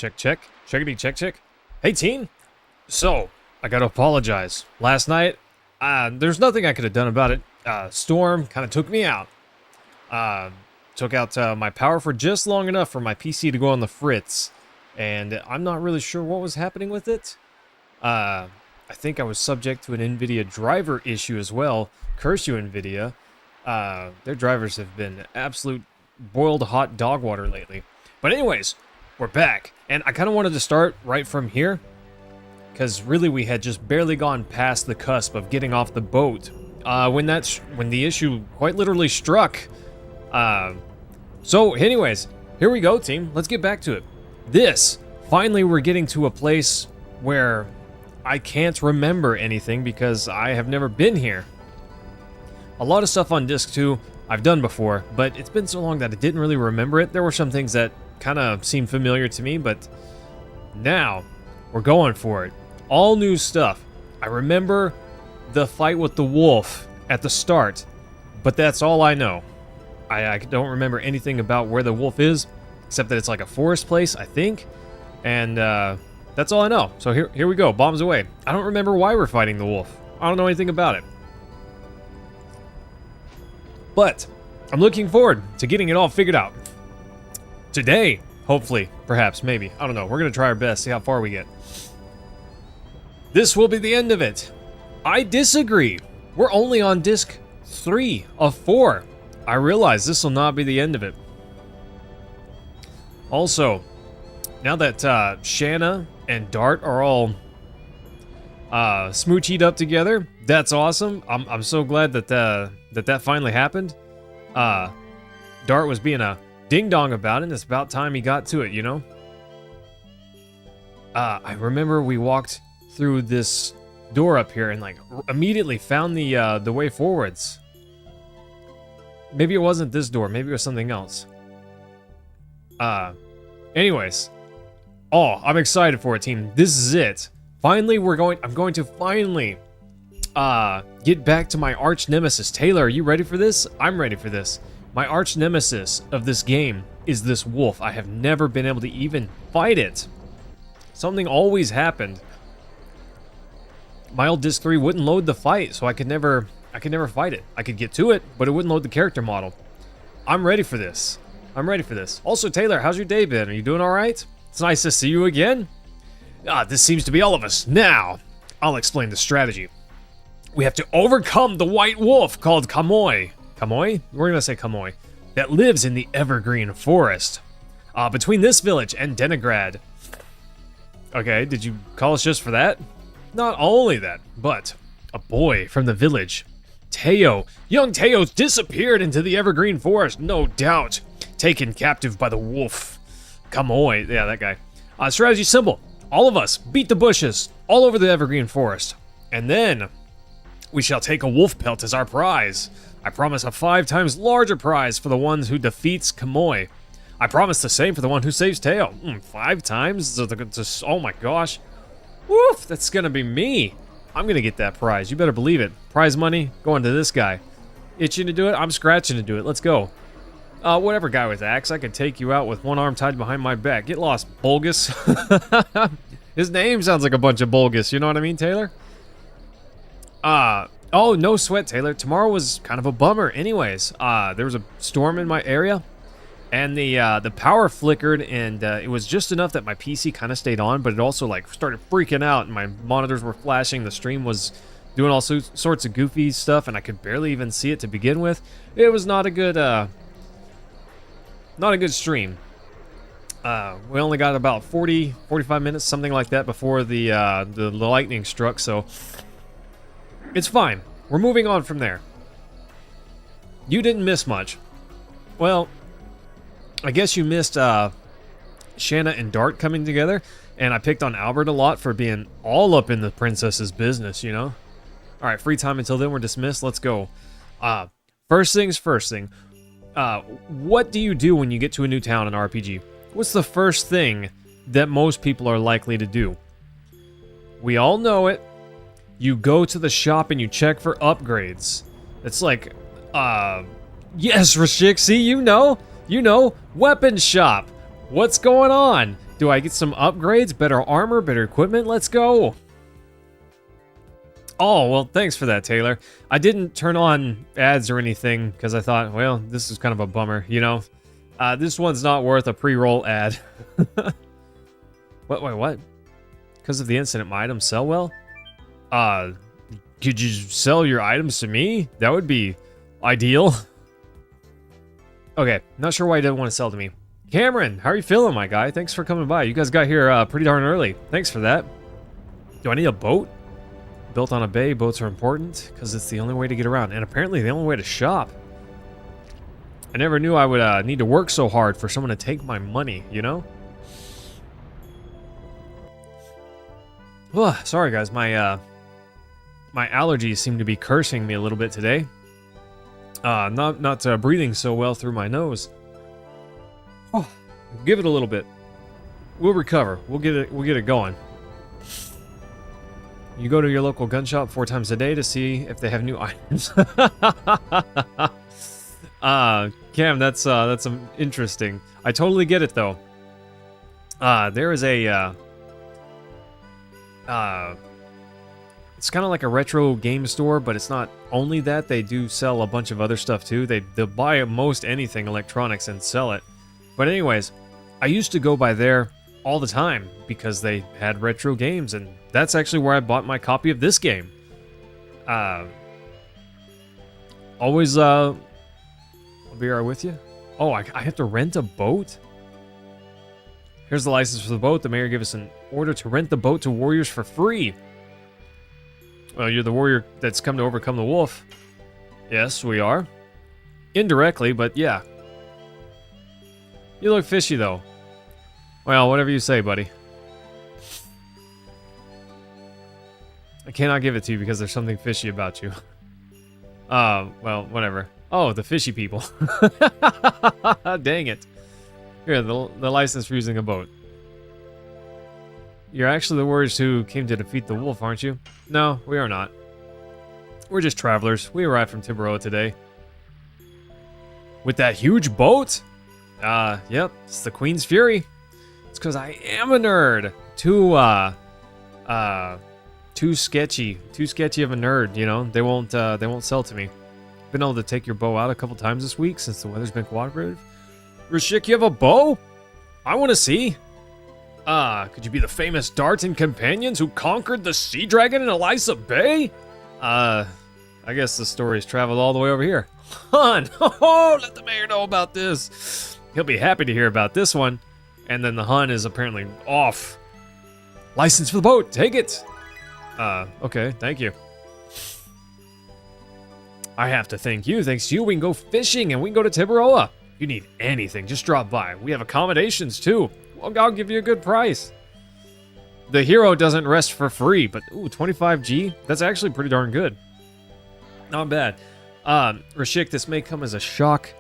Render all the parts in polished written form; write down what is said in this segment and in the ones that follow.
Check, check. Checkity, check, check. Hey, team. So, I gotta apologize. Last night, there's nothing I could have done about it. Storm kind of took me out. Took out my power for just long enough for my PC to go on the fritz. And I'm not really sure what was happening with it. I think I was subject to an NVIDIA driver issue as well. Curse you, NVIDIA. Their drivers have been absolute boiled hot dog water lately. But anyways, we're back. And I kind of wanted to start right from here. Because really we had just barely gone past the cusp of getting off the boat. When the issue quite literally struck. So anyways, here we go, team. Let's get back to it. Finally we're getting to a place where I can't remember anything because I have never been here. A lot of stuff on disc 2 I've done before, but it's been so long that I didn't really remember it. There were some things that kind of seemed familiar to me, but now we're going for it. All new stuff. I remember the fight with the wolf at the start, but that's all I know. I don't remember anything about where the wolf is, except that it's like a forest place, I think, and that's all I know. So here we go, bombs away. I don't remember why we're fighting the wolf. I don't know anything about it. But I'm looking forward to getting it all figured out. Today, hopefully, perhaps, maybe. I don't know. We're going to try our best, see how far we get. This will be the end of it. I disagree. We're only on disc 3 of 4. I realize this will not be the end of it. Also, now that Shanna and Dart are all smoochied up together, that's awesome. I'm so glad that that finally happened. Dart was being a ding-dong about it, and it's about time he got to it, you know? I remember we walked through this door up here and like immediately found the way forwards. Maybe it wasn't this door, maybe it was something else. Anyways. Oh, I'm excited for it, team. This is it. Finally, I'm going to finally get back to my arch nemesis. Taylor, are you ready for this? I'm ready for this. My arch nemesis of this game is this wolf. I have never been able to even fight it. Something always happened. My old disc 3 wouldn't load the fight, so I could never fight it. I could get to it, but it wouldn't load the character model. I'm ready for this. I'm ready for this. Also, Taylor, how's your day been? Are you doing all right? It's nice to see you again. This seems to be all of us. Now, I'll explain the strategy. We have to overcome the white wolf called Kamoy. Kamoy? We're going to say Kamoy. That lives in the evergreen forest. Between this village and Denigrad. Okay, did you call us just for that? Not only that, but a boy from the village. Teo. Young Teo disappeared into the evergreen forest, no doubt. Taken captive by the wolf. Kamoy. Yeah, that guy. Strategy simple. All of us beat the bushes all over the evergreen forest. And then we shall take a wolf pelt as our prize. I promise a 5 times larger prize for the one who defeats Kamoy. I promise the same for the one who saves Teo. 5 times? Oh my gosh. Woof, that's gonna be me. I'm gonna get that prize. You better believe it. Prize money going to this guy. Itching to do it? I'm scratching to do it. Let's go. Whatever, guy with axe. I could take you out with one arm tied behind my back. Get lost, Bulgus. His name sounds like a bunch of Bulgus. You know what I mean, Taylor? Oh, no sweat, Taylor. Tomorrow was kind of a bummer anyways. There was a storm in my area. And the power flickered, and it was just enough that my PC kind of stayed on, but it also like started freaking out, and my monitors were flashing. The stream was doing all sorts of goofy stuff, and I could barely even see it to begin with. It was not a good stream. We only got about 45 minutes, something like that, before the lightning struck, so it's fine. We're moving on from there. You didn't miss much. Well, I guess you missed Shanna and Dart coming together, and I picked on Albert a lot for being all up in the princess's business, you know? Alright, free time until then, we're dismissed. Let's go. First things first thing. What do you do when you get to a new town in RPG? What's the first thing that most people are likely to do? We all know it. You go to the shop and you check for upgrades. It's like, yes, Rashik, see, you know, weapon shop. What's going on? Do I get some upgrades? Better armor? Better equipment? Let's go! Oh, well, thanks for that, Taylor. I didn't turn on ads or anything because I thought, well, this is kind of a bummer, you know? This one's not worth a pre-roll ad. Wait, what? Because of the incident, my items sell well? Could you sell your items to me? That would be ideal. Okay, not sure why you didn't want to sell to me. Cameron, how are you feeling, my guy? Thanks for coming by. You guys got here pretty darn early. Thanks for that. Do I need a boat? Built on a bay, boats are important because it's the only way to get around, and apparently the only way to shop. I never knew I would need to work so hard for someone to take my money, you know? Ugh, sorry guys, my allergies seem to be cursing me a little bit today. Not breathing so well through my nose. Oh, give it a little bit. We'll recover. We'll get it going. You go to your local gun shop 4 times a day to see if they have new items. Cam, that's interesting. I totally get it though. There is a it's kind of like a retro game store, but it's not only that. They do sell a bunch of other stuff too. They'll buy most anything electronics and sell it. But anyways, I used to go by there all the time because they had retro games, and that's actually where I bought my copy of this game. Always, I'll be right with you. Oh, I have to rent a boat? Here's the license for the boat. The mayor gave us an order to rent the boat to warriors for free. Well, you're the warrior that's come to overcome the wolf. Yes, we are. Indirectly, but yeah. You look fishy, though. Well, whatever you say, buddy. I cannot give it to you because there's something fishy about you. Well, whatever. Oh, the fishy people. Dang it. Here, the license for using a boat. You're actually the warriors who came to defeat the wolf, aren't you? No, we are not. We're just travelers. We arrived from Tiburoa today. With that huge boat? Yep, it's the Queen's Fury. It's because I am a nerd. Too sketchy of a nerd, you know? They won't sell to me. Been able to take your bow out a couple times this week since the weather's been cooperative. Rashik, you have a bow? I want to see. Could you be the famous Darton companions who conquered the sea dragon in Elisa Bay? I guess the story's traveled all the way over here. Hun! Oh, let the mayor know about this. He'll be happy to hear about this one. And then the Hun is apparently off. License for the boat, take it! Okay, thank you. I have to thank you. Thanks to you, we can go fishing and we can go to Tiburoa. If you need anything, just drop by. We have accommodations too. I'll give you a good price. The hero doesn't rest for free, but ooh, 25G? That's actually pretty darn good. Not bad. Rashik, this may come as a shock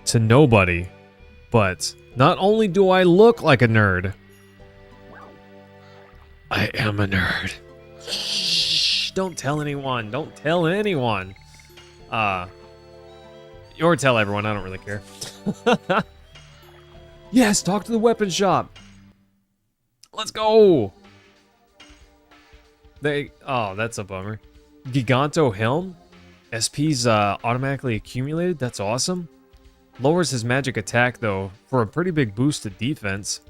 to nobody, but not only do I look like a nerd, I am a nerd. Shh, don't tell anyone. Don't tell anyone. Or tell everyone, I don't really care. Yes, talk to the weapon shop. Let's go. Oh, that's a bummer. Giganto Helm? SP's automatically accumulated? That's awesome. Lowers his magic attack, though, for a pretty big boost to defense.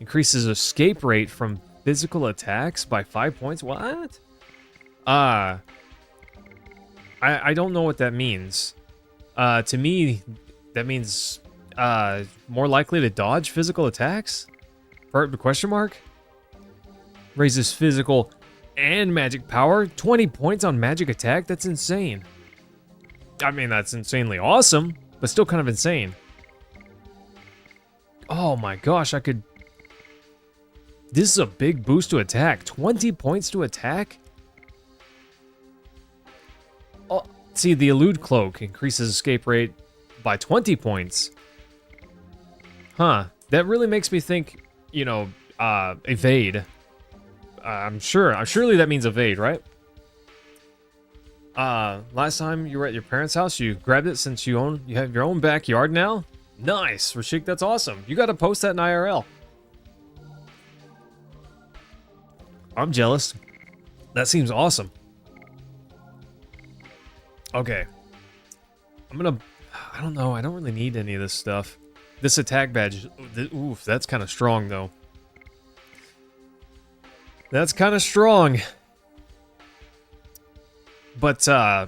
Increases escape rate from physical attacks by 5 points? What? I don't know what that means. To me, that means more likely to dodge physical attacks? Question mark? Raises physical and magic power. 20 points on magic attack? That's insane. I mean, that's insanely awesome, but still kind of insane. Oh my gosh, I could... This is a big boost to attack. 20 points to attack? Oh, see, the elude cloak increases escape rate by 20 points. Huh. That really makes me think, you know, evade. Surely that means evade, right? Last time you were at your parents' house, you grabbed it since you have your own backyard now? Nice, Rashik, that's awesome. You got to post that in IRL. I'm jealous. That seems awesome. Okay. I don't know, I don't really need any of this stuff. This attack badge, oof, that's kind of strong though. That's kind of strong. But, I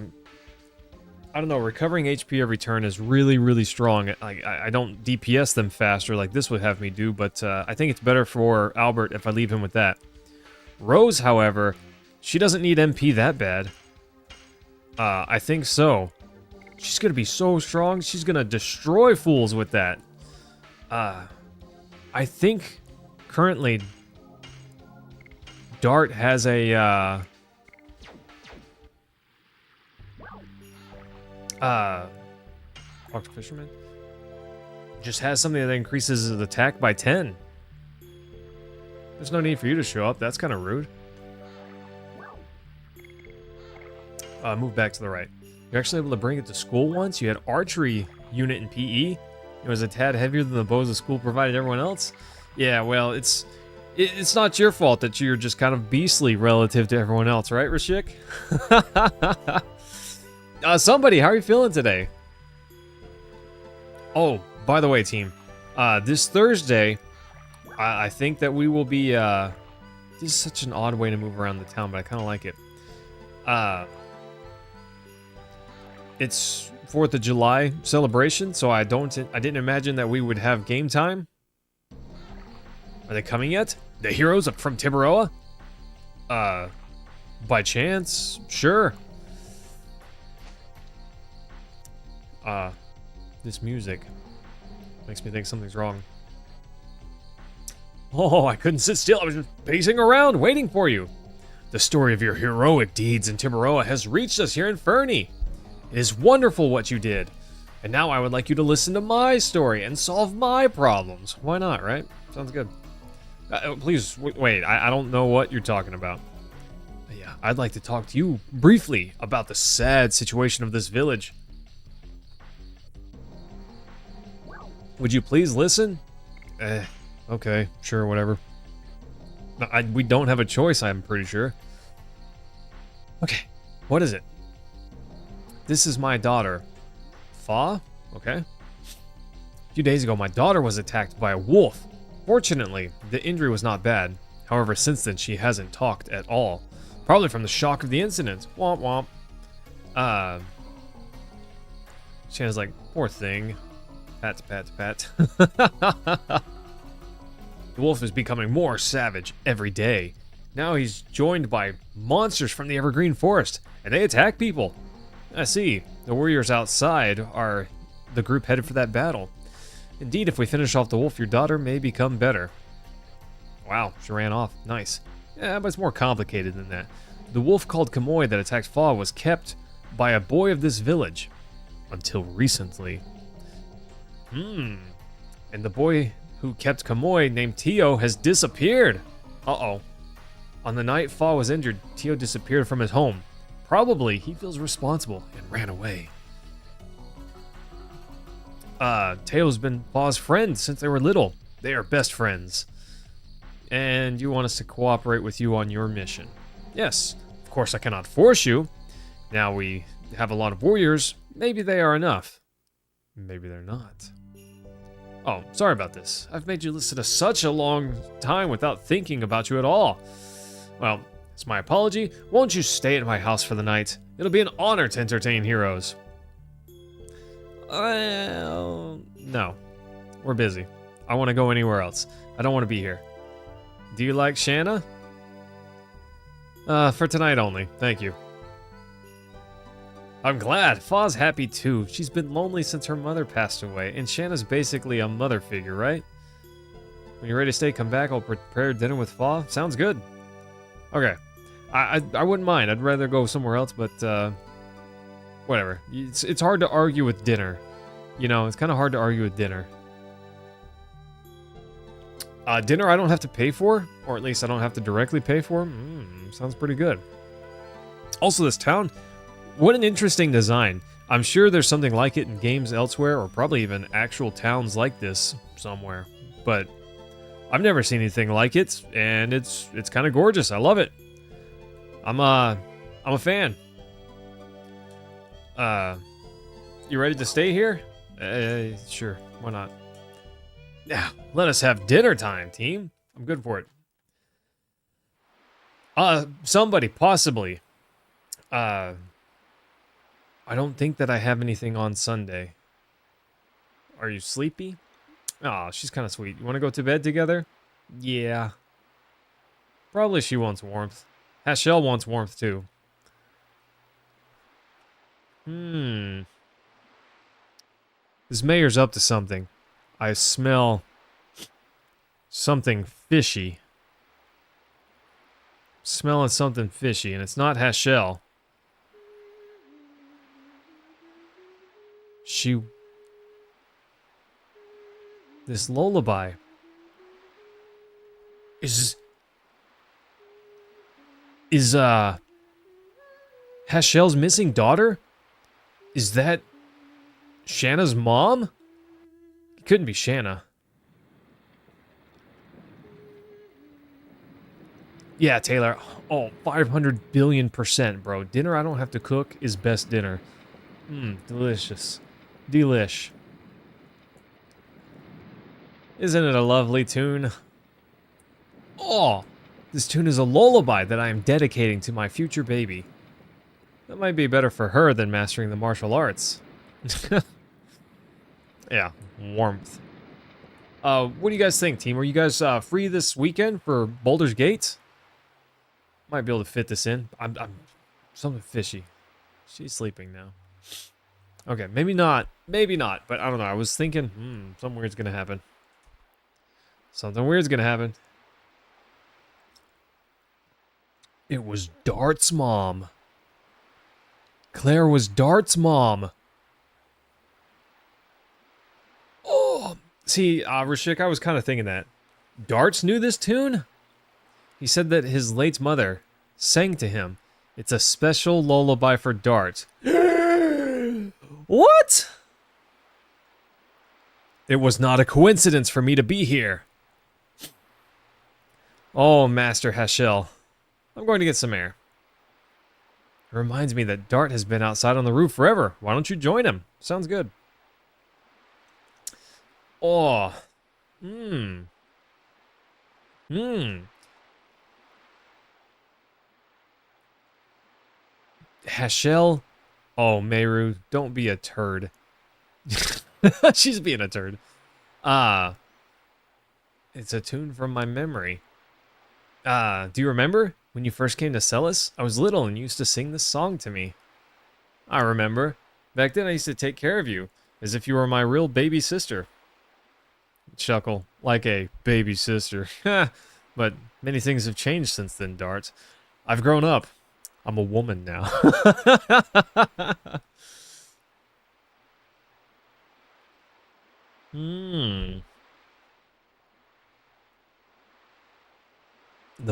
don't know, recovering HP every turn is really, really strong. I don't DPS them faster like this would have me do, but I think it's better for Albert if I leave him with that. Rose, however, she doesn't need MP that bad. I think so. She's gonna be so strong, she's gonna destroy fools with that. I think currently Dart has a, Talk to Fisherman? Just has something that increases his attack by 10. There's no need for you to show up. That's kind of rude. Move back to the right. You're actually able to bring it to school once. You had archery unit in PE. It was a tad heavier than the bows the school provided everyone else. Yeah, well, it's not your fault that you're just kind of beastly relative to everyone else, right, Rashik? Somebody, how are you feeling today? Oh, by the way, team, this Thursday, I think that we will be, this is such an odd way to move around the town, but I kind of like it. It's 4th of July celebration, so I didn't imagine that we would have game time. Are they coming yet? The heroes from Tiburoa? By chance? Sure. This music makes me think something's wrong. Oh, I couldn't sit still. I was just pacing around, waiting for you. The story of your heroic deeds in Tiburoa has reached us here in Fernie. It is wonderful what you did. And now I would like you to listen to my story and solve my problems. Why not, right? Sounds good. Please, wait, I don't know what you're talking about. Yeah, I'd like to talk to you briefly about the sad situation of this village. Would you please listen? Okay, sure, whatever. We don't have a choice, I'm pretty sure. Okay, what is it? This is my daughter. Fa? Okay. A few days ago, my daughter was attacked by a wolf. Fortunately, the injury was not bad. However, since then, she hasn't talked at all. Probably from the shock of the incident. Womp womp. Shanna's like, poor thing. Pat, pat, pat. The wolf is becoming more savage every day. Now he's joined by monsters from the Evergreen Forest, and they attack people. I see. The warriors outside are the group headed for that battle. Indeed, if we finish off the wolf, your daughter may become better. Wow, she ran off. Nice. Yeah, but it's more complicated than that. The wolf called Kamoy that attacked Fa was kept by a boy of this village. Until recently. And the boy who kept Kamoy, named Tio, has disappeared. Uh-oh. On the night Fa was injured, Tio disappeared from his home. Probably he feels responsible and ran away. Teo's been Fa's friend since they were little. They are best friends. And you want us to cooperate with you on your mission. Yes, of course I cannot force you. Now we have a lot of warriors. Maybe they are enough. Maybe they're not. Oh, sorry about this. I've made you listen to such a long time without thinking about you at all. Well, it's my apology. Won't you stay at my house for the night? It'll be an honor to entertain heroes. Well, no. We're busy. I want to go anywhere else. I don't want to be here. Do you like Shanna? For tonight only. Thank you. I'm glad. Fa's happy too. She's been lonely since her mother passed away, and Shanna's basically a mother figure, right? When you're ready to stay, come back. I'll prepare dinner with Fa. Sounds good. Okay. I wouldn't mind. I'd rather go somewhere else, but whatever. It's hard to argue with dinner. You know, it's kind of hard to argue with dinner. Dinner I don't have to pay for, or at least I don't have to directly pay for. Sounds pretty good. Also, this town, what an interesting design. I'm sure there's something like it in games elsewhere, or probably even actual towns like this somewhere. But I've never seen anything like it, and it's kind of gorgeous. I love it. I'm a fan. You ready to stay here? Sure. Why not? Yeah, let us have dinner time, team. I'm good for it. Somebody, possibly. I don't think that I have anything on Sunday. Are you sleepy? Aw, she's kind of sweet. You want to go to bed together? Yeah. Probably she wants warmth. Hashel wants warmth too. This mayor's up to something. I smell something fishy. Smelling something fishy, and it's not Hashel. This lullaby is Hashel's missing daughter? Is that Shanna's mom? It couldn't be Shanna. Yeah, Taylor. Oh, 500 billion%, bro. Dinner I don't have to cook is best dinner. Delicious. Delish. Isn't it a lovely tune? Oh, this tune is a lullaby that I am dedicating to my future baby. That might be better for her than mastering the martial arts. Yeah, warmth. What do you guys think, team? Are you guys free this weekend for Baldur's Gate? Might be able to fit this in. I'm something fishy. She's sleeping now. Okay, maybe not. Maybe not, but I don't know. I was thinking, something weird's gonna happen. Something weird's gonna happen. It was Dart's mom. Claire was Dart's mom. Oh, see, Rashik, I was kind of thinking that. Darts knew this tune? He said that his late mother sang to him. It's a special lullaby for Dart. What? It was not a coincidence for me to be here. Oh, Master Hashel. I'm going to get some air. It reminds me that Dart has been outside on the roof forever. Why don't you join him? Sounds good. Oh. Hashel. Oh, Meru, don't be a turd. She's being a turd. It's a tune from my memory. Do you remember when you first came to Celis? I was little and you used to sing this song to me. I remember. Back then I used to take care of you, as if you were my real baby sister. Chuckle, like a baby sister. But many things have changed since then, Dart. I've grown up. I'm a woman now. The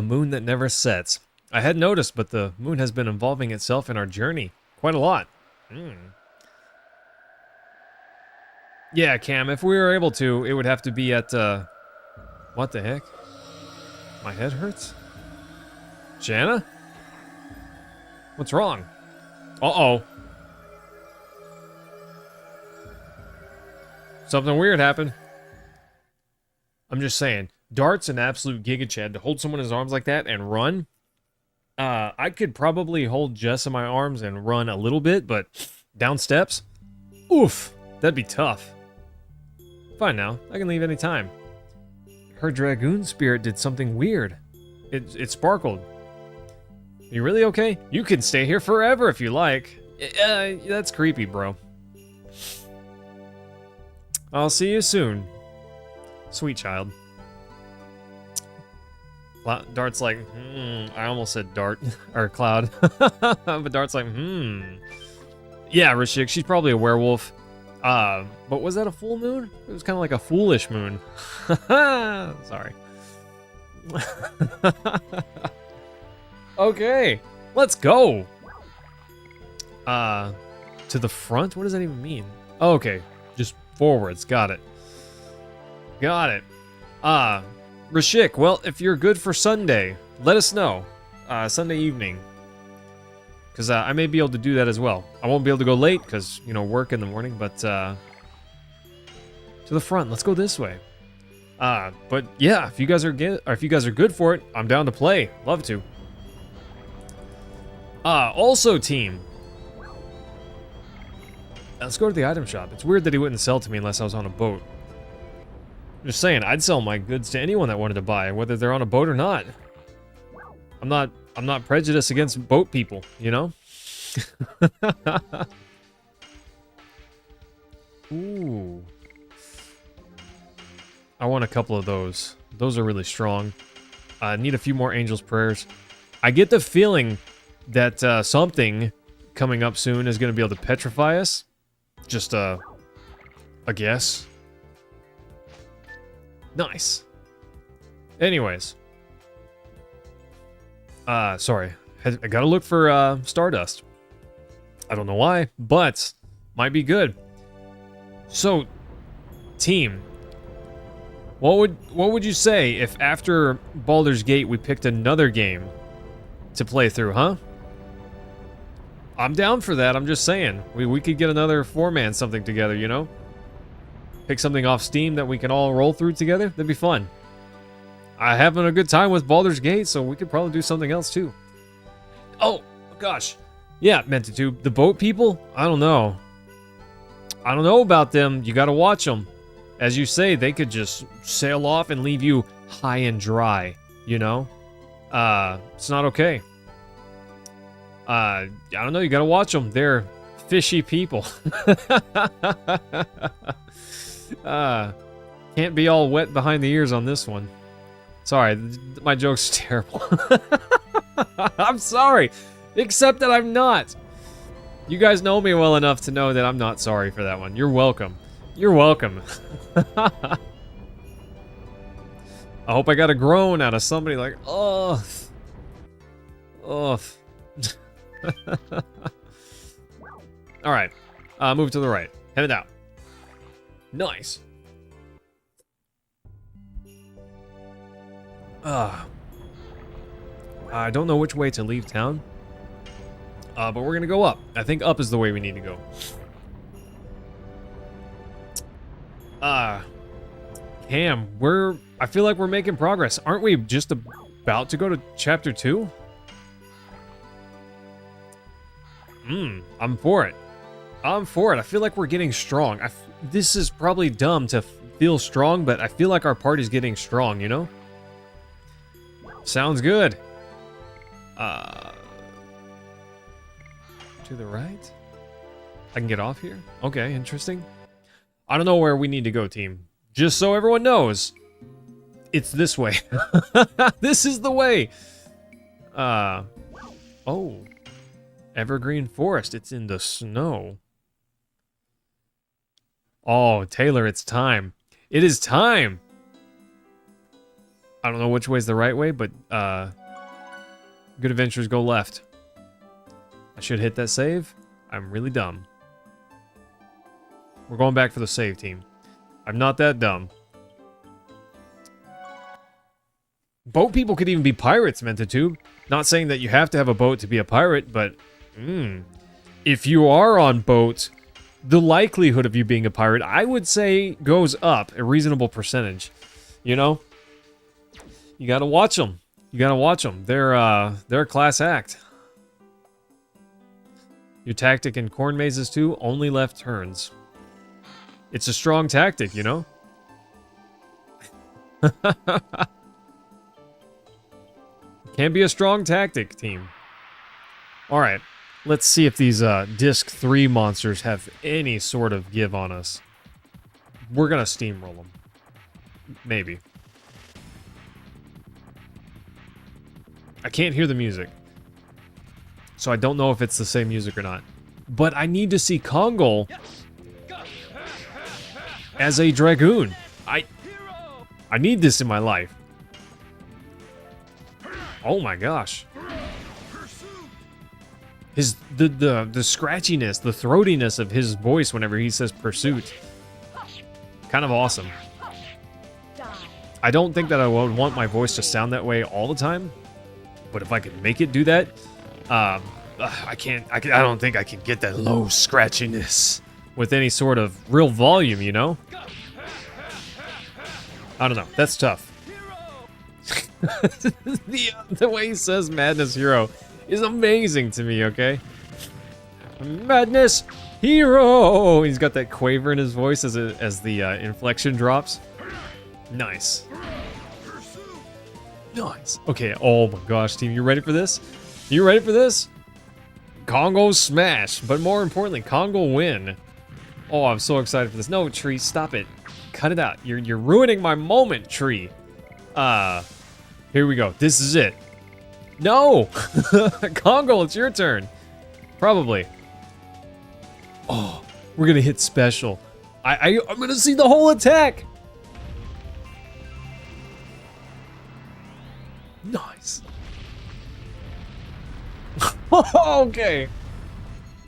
moon that never sets. I had noticed, but the moon has been involving itself in our journey quite a lot. Yeah, Cam, if we were able to, it would have to be at, what the heck? My head hurts? Shanna? What's wrong? Uh-oh. Something weird happened. I'm just saying, Dart's an absolute Giga Chad. To hold someone in his arms like that and run, I could probably hold Jess in my arms and run a little bit, but down steps? Oof, that'd be tough. Fine now, I can leave any time. Her Dragoon spirit did something weird. It sparkled. You really okay? You can stay here forever if you like. That's creepy, bro. I'll see you soon. Sweet child. Dart's like, I almost said Dart, or Cloud. But Dart's like, Yeah, Rashik, she's probably a werewolf. But was that a full moon? It was kind of like a foolish moon. Sorry. Okay, let's go. To the front? What does that even mean? Oh, okay. Just forwards. Got it. Got it. Rashik, well, if you're good for Sunday, let us know. Sunday evening. Because I may be able to do that as well. I won't be able to go late because, you know, work in the morning, but to the front. Let's go this way. But yeah, if you guys are good for it, I'm down to play. Love to. Also, team. Let's go to the item shop. It's weird that he wouldn't sell to me unless I was on a boat. I'm just saying, I'd sell my goods to anyone that wanted to buy, whether they're on a boat or not. I'm not prejudiced against boat people, you know? Ooh. I want a couple of those. Those are really strong. I need a few more Angel's Prayers. I get the feeling that something coming up soon is going to be able to petrify us. Just a guess. Nice. Anyways. Sorry. I gotta look for Stardust. I don't know why, but might be good. So, team, what would you say if after Baldur's Gate we picked another game to play through, huh? I'm down for that. I'm just saying. We could get another 4-man something together, you know? Pick something off Steam that we can all roll through together. That'd be fun. I'm having a good time with Baldur's Gate, so we could probably do something else too. Oh, gosh. Yeah, meant to do. The boat people? I don't know. I don't know about them. You gotta watch them. As you say, they could just sail off and leave you high and dry, you know? It's not okay. I don't know. You gotta watch them. They're fishy people. Can't be all wet behind the ears on this one. Sorry, my joke's terrible. I'm sorry. Except that I'm not. You guys know me well enough to know that I'm not sorry for that one. You're welcome. You're welcome. I hope I got a groan out of somebody like, oh. Oh. Alright. Move to the right. Headed out. Nice. I don't know which way to leave town. But we're gonna go up. I think up is the way we need to go. Cam, I feel like we're making progress. Aren't we just about to go to chapter 2? I'm for it. I'm for it. I feel like we're getting strong. This is probably dumb to feel strong, but I feel like our party's getting strong, you know? Sounds good. To the right? I can get off here? Okay, interesting. I don't know where we need to go, team. Just so everyone knows, it's this way. This is the way. Oh. Evergreen Forest. It's in the snow. Oh, Taylor, it's time. It is time. I don't know which way's the right way, but good adventures go left. I should hit that save. I'm really dumb. We're going back for the save, team. I'm not that dumb. Boat people could even be pirates, Mentatube. Not saying that you have to have a boat to be a pirate, but if you are on boat, the likelihood of you being a pirate, I would say, goes up a reasonable percentage. You know? You gotta watch them. You gotta watch them. They're a class act. Your tactic in corn mazes too, only left turns. It's a strong tactic, you know? Can be a strong tactic, team. Alright, let's see if these Disc 3 monsters have any sort of give on us. We're gonna steamroll them. Maybe. I can't hear the music. So I don't know if it's the same music or not. But I need to see Kongol as a Dragoon. I need this in my life. Oh my gosh. the scratchiness, the throatiness of his voice whenever he says pursuit. Kind of awesome. I don't think that I would want my voice to sound that way all the time, but if I could make it do that, I don't think I can get that low scratchiness with any sort of real volume, you know? I don't know. That's tough. The way he says Madness Hero is amazing to me, okay? Madness Hero! He's got that quaver in his voice as the inflection drops. Nice. Nice. Okay, oh my gosh, team, you ready for this? You ready for this? Congo smash, but more importantly, Congo win. Oh, I'm so excited for this. No, Tree, stop it. Cut it out. You're ruining my moment, Tree. Here we go. This is it. No! Congo, it's your turn. Probably. Oh, we're gonna hit special. I'm gonna see the whole attack. Nice. Okay.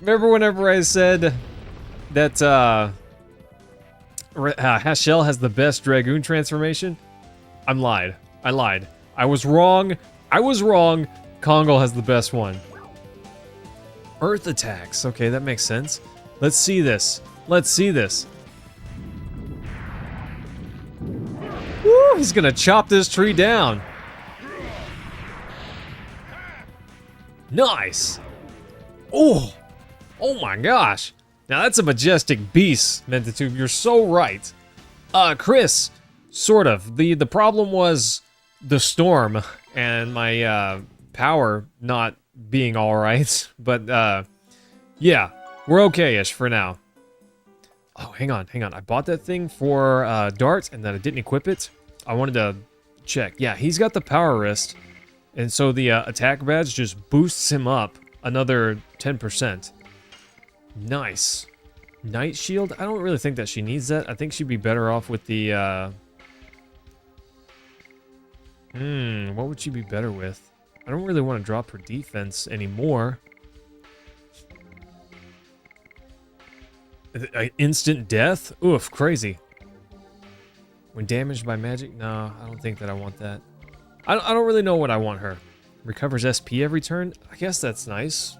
Remember whenever I said that Hashel has the best Dragoon transformation? I lied. I was wrong. Congo has the best one. Earth attacks. Okay, that makes sense. Let's see this. Woo, he's gonna chop this tree down. Nice. Oh my gosh. Now that's a majestic beast, Mentitude. You're so right. Chris, sort of. The problem was the storm and my power not being all right. But yeah, we're okay-ish for now. Oh, hang on. I bought that thing for Dart and then I didn't equip it. I wanted to check. Yeah, he's got the power wrist. And so the attack badge just boosts him up another 10%. Nice. Night Shield? I don't really think that she needs that. I think she'd be better off with the... what would she be better with? I don't really want to drop her defense anymore. Instant death? Oof, crazy. When damaged by magic? No, I don't think that I want that. I don't really know what I want her. Recovers SP every turn? I guess that's nice.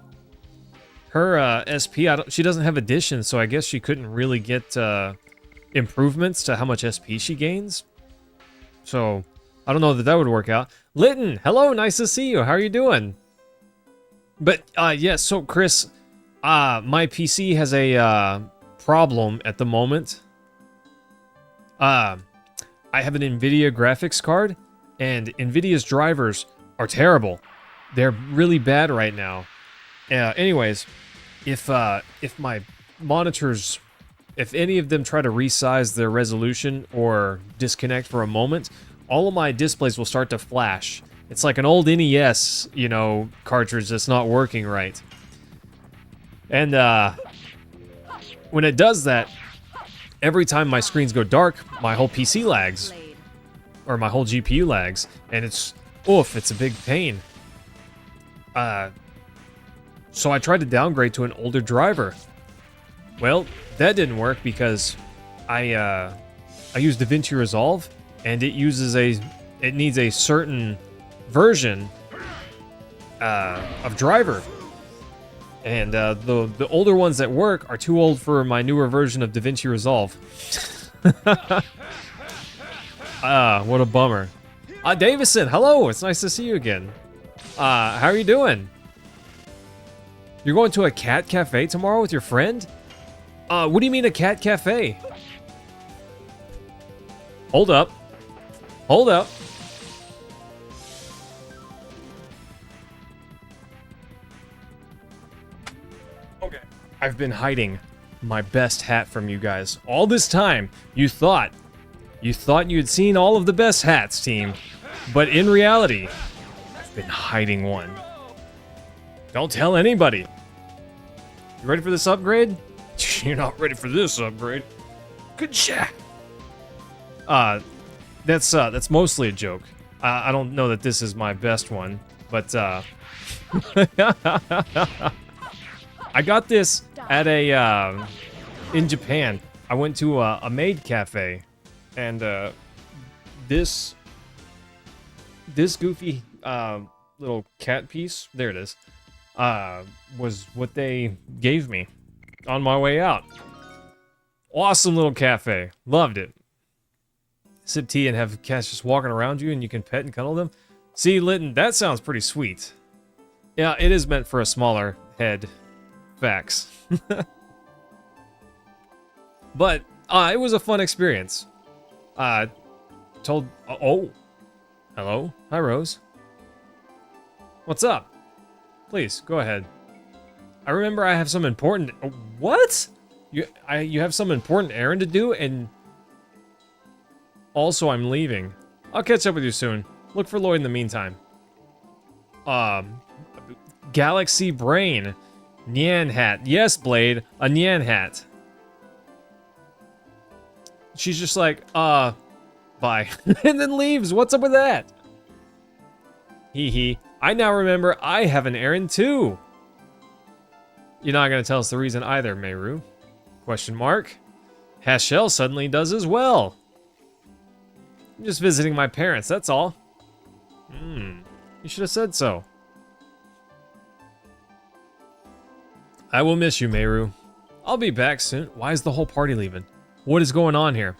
Her SP, she doesn't have addition, so I guess she couldn't really get improvements to how much SP she gains. So, I don't know that would work out. Litton, hello, nice to see you. How are you doing? But, yeah, so Chris, my PC has a problem at the moment. I have an NVIDIA graphics card, and NVIDIA's drivers are terrible. They're really bad right now. Anyways, if my monitors, if any of them try to resize their resolution or disconnect for a moment, all of my displays will start to flash. It's like an old NES, you know, cartridge that's not working right. And when it does that, every time my screens go dark, my whole PC lags. Or my whole GPU lags. And it's a big pain. So I tried to downgrade to an older driver. Well, that didn't work because I use DaVinci Resolve, and it needs a certain version of driver. And the older ones that work are too old for my newer version of DaVinci Resolve. What a bummer. Davison, hello, it's nice to see you again. How are you doing? You're going to a cat cafe tomorrow with your friend? What do you mean a cat cafe? Hold up. Okay. I've been hiding my best hat from you guys. All this time, you thought you'd seen all of the best hats, team. But in reality, I've been hiding one. Don't tell anybody. You ready for this upgrade? You're not ready for this upgrade. Good job. That's mostly a joke. I don't know that this is my best one, but I got this at a, in Japan. I went to a maid cafe, and this goofy little cat piece, there it is, was what they gave me on my way out. Awesome little cafe. Loved it. Sip tea and have cats just walking around you and you can pet and cuddle them. See, Litton, that sounds pretty sweet. Yeah, it is meant for a smaller head. Facts. But it was a fun experience. Oh, hello. Hi, Rose. What's up? Please, go ahead. I remember I have some important... What? You have some important errand to do, and... Also, I'm leaving. I'll catch up with you soon. Look for Lloyd in the meantime. Galaxy Brain. Nyan hat. Yes, Blade. A Nyan hat. She's just like, bye. And then leaves. What's up with that? Hee hee. I now remember I have an errand too. You're not going to tell us the reason either, Meru. Question mark. Hashel suddenly does as well. I'm just visiting my parents, that's all. You should have said so. I will miss you, Meru. I'll be back soon. Why is the whole party leaving? What is going on here?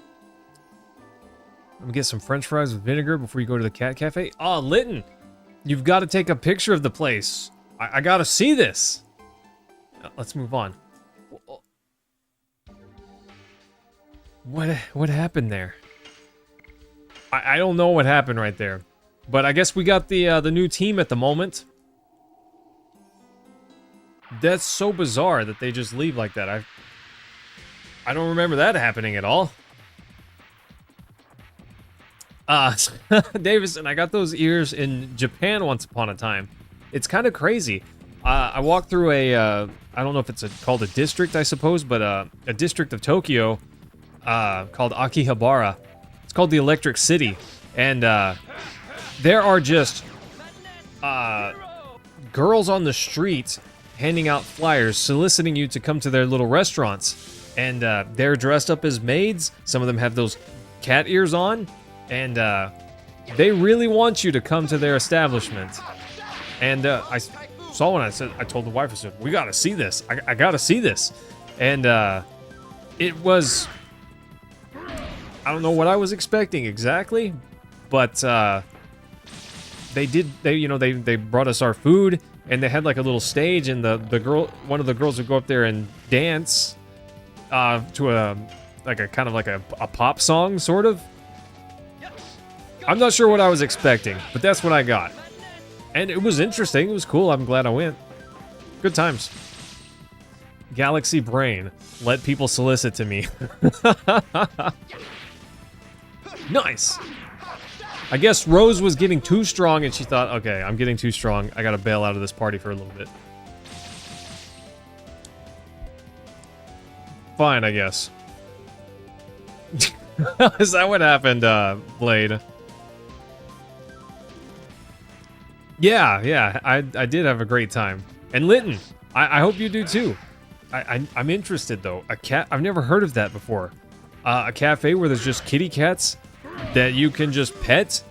Let me get some french fries with vinegar before you go to the cat cafe. Oh, Litton, you've got to take a picture of the place. I got to see this. Let's move on. What happened there? I don't know what happened right there. But I guess we got the new team at the moment. That's so bizarre that they just leave like that. I don't remember that happening at all. Davison, I got those ears in Japan once upon a time. It's kind of crazy. I walked through I don't know if it's called a district, I suppose, but a district of Tokyo called Akihabara. It's called the Electric City. And there are just girls on the street handing out flyers, soliciting you to come to their little restaurants. And they're dressed up as maids. Some of them have those cat ears on. And they really want you to come to their establishment. And I saw one, I told the wife, I said, we gotta see this. I gotta see this. And it was, I don't know what I was expecting exactly, but they brought us our food, and they had like a little stage, and one of the girls would go up there and dance to a kind of like a pop song, sort of. I'm not sure what I was expecting, but that's what I got. And it was interesting. It was cool. I'm glad I went. Good times. Galaxy Brain. Let people solicit to me. Nice. I guess Rose was getting too strong and she thought, okay, I'm getting too strong. I gotta bail out of this party for a little bit. Fine, I guess. Is that what happened, Blade? Yeah, I did have a great time. And Litton, I hope you do too. I'm interested though. I've never heard of that before. A cafe where there's just kitty cats that you can just pet.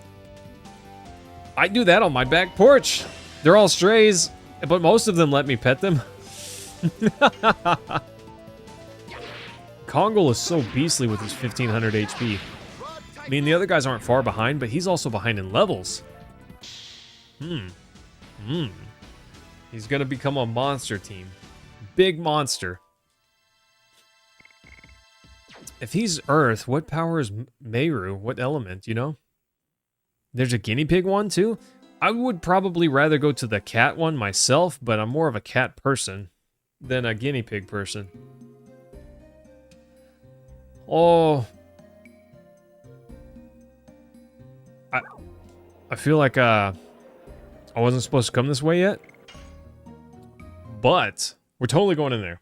I do that on my back porch. They're all strays, but most of them let me pet them. Kongol is so beastly with his 1500 HP. I mean, the other guys aren't far behind, but he's also behind in levels. He's gonna become a monster team. Big monster. If he's Earth, what power is Meru? What element, you know? There's a guinea pig one, too? I would probably rather go to the cat one myself, but I'm more of a cat person than a guinea pig person. Oh. I feel like, I wasn't supposed to come this way yet. But we're totally going in there.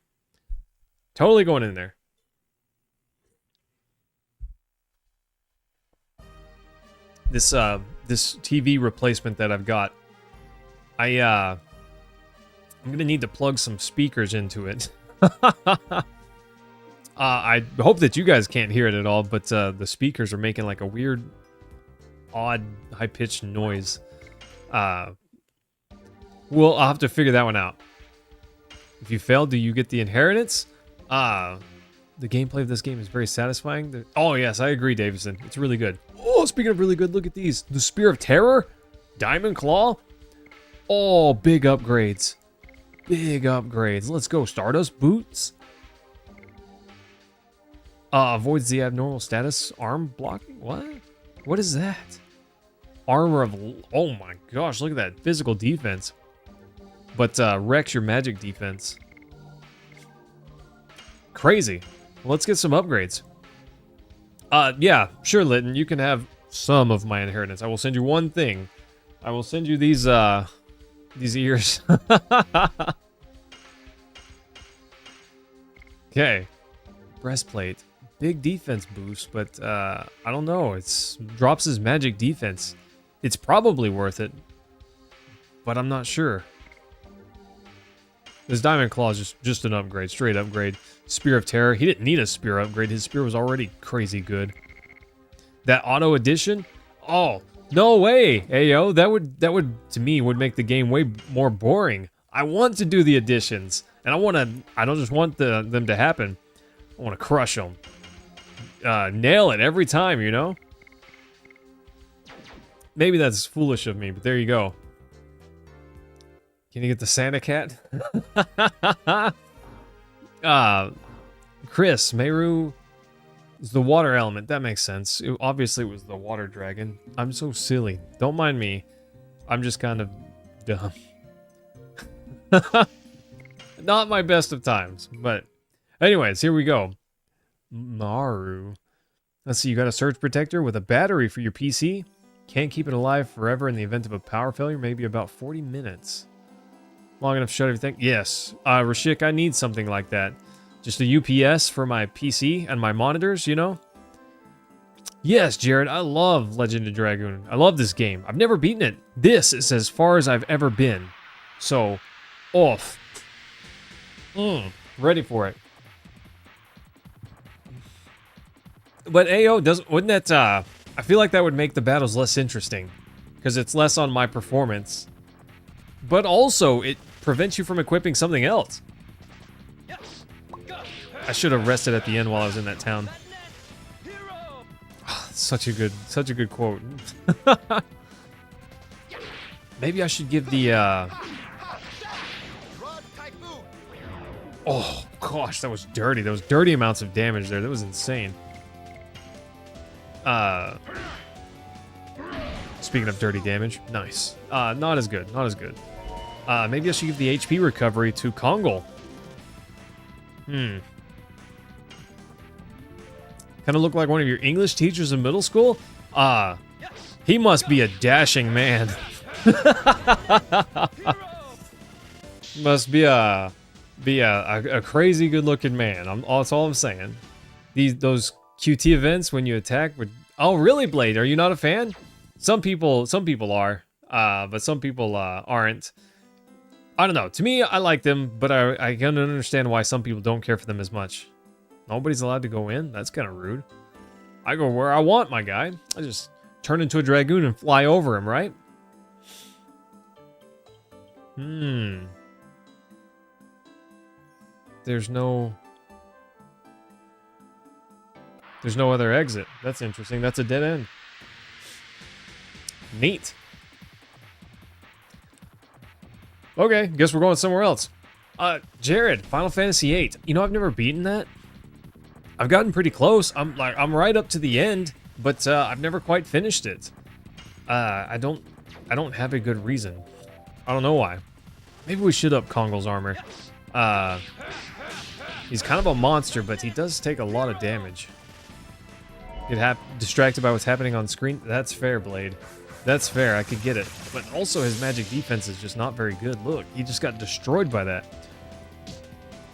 Totally going in there. This TV replacement that I've got, I I'm gonna need to plug some speakers into it. I hope that you guys can't hear it at all, but the speakers are making like a weird, odd, high-pitched noise. I'll have to figure that one out. If you fail, do you get the inheritance? The gameplay of this game is very satisfying. Oh, yes, I agree, Davidson. It's really good. Oh, speaking of really good, look at these. The Spear of Terror? Diamond Claw? Oh, big upgrades. Big upgrades. Let's go. Stardust Boots? Avoids the abnormal status. Arm blocking? What? What is that? Armor of... Oh my gosh, look at that. Physical defense. But wrecks your magic defense. Crazy. Well, let's get some upgrades. Yeah, sure, Litton. You can have some of my inheritance. I will send you one thing. I will send you these ears. Okay. Breastplate. Big defense boost, but I don't know. It's drops his magic defense. It's probably worth it, but I'm not sure. This Diamond Claw is just an upgrade, straight upgrade. Spear of Terror. He didn't need a spear upgrade. His spear was already crazy good. That auto addition? Oh, no way, Ayo. That would to me would make the game way more boring. I want to do the additions, and I don't just want them to happen. I want to crush them. Nail it every time, you know? Maybe that's foolish of me, but there you go. Can you get the Santa Cat? Chris, Meru is the water element. That makes sense. Obviously, it was the water dragon. I'm so silly. Don't mind me. I'm just kind of dumb. Not my best of times, but anyways, here we go. Maru. Let's see, you got a surge protector with a battery for your PC. Can't keep it alive forever in the event of a power failure, maybe about 40 minutes. Long enough to shut everything? Yes. Rashik, I need something like that. Just a UPS for my PC and my monitors, you know? Yes, Jared, I love Legend of Dragoon. I love this game. I've never beaten it. This is as far as I've ever been. So, off. Ready for it. But AO wouldn't that, I feel like that would make the battles less interesting. Because it's less on my performance. But also, it prevents you from equipping something else. I should have rested at the end while I was in that town. Such a good quote. Maybe I should give the, Oh, gosh, that was dirty. Those dirty amounts of damage there. That was insane. Speaking of dirty damage, nice. Not as good, not as good. Maybe I should give the HP recovery to Kongol. Kind of look like one of your English teachers in middle school? He must be a dashing man. Must be a crazy good-looking man. That's all I'm saying. Those QT events when you attack would... Oh, really, Blade? Are you not a fan? Some people are, but some people aren't. I don't know. To me, I like them, but I can understand why some people don't care for them as much. Nobody's allowed to go in? That's kind of rude. I go where I want, my guy. I just turn into a Dragoon and fly over him, right? There's no other exit. That's interesting. That's a dead end. Neat. Okay, guess we're going somewhere else. Jared, Final Fantasy VIII. You know, I've never beaten that. I've gotten pretty close. I'm right up to the end, but I've never quite finished it. I don't have a good reason. I don't know why. Maybe we should up Kongol's armor. He's kind of a monster, but he does take a lot of damage. Get distracted by what's happening on screen. That's fair, Blade. That's fair. I could get it. But also, his magic defense is just not very good. Look, he just got destroyed by that.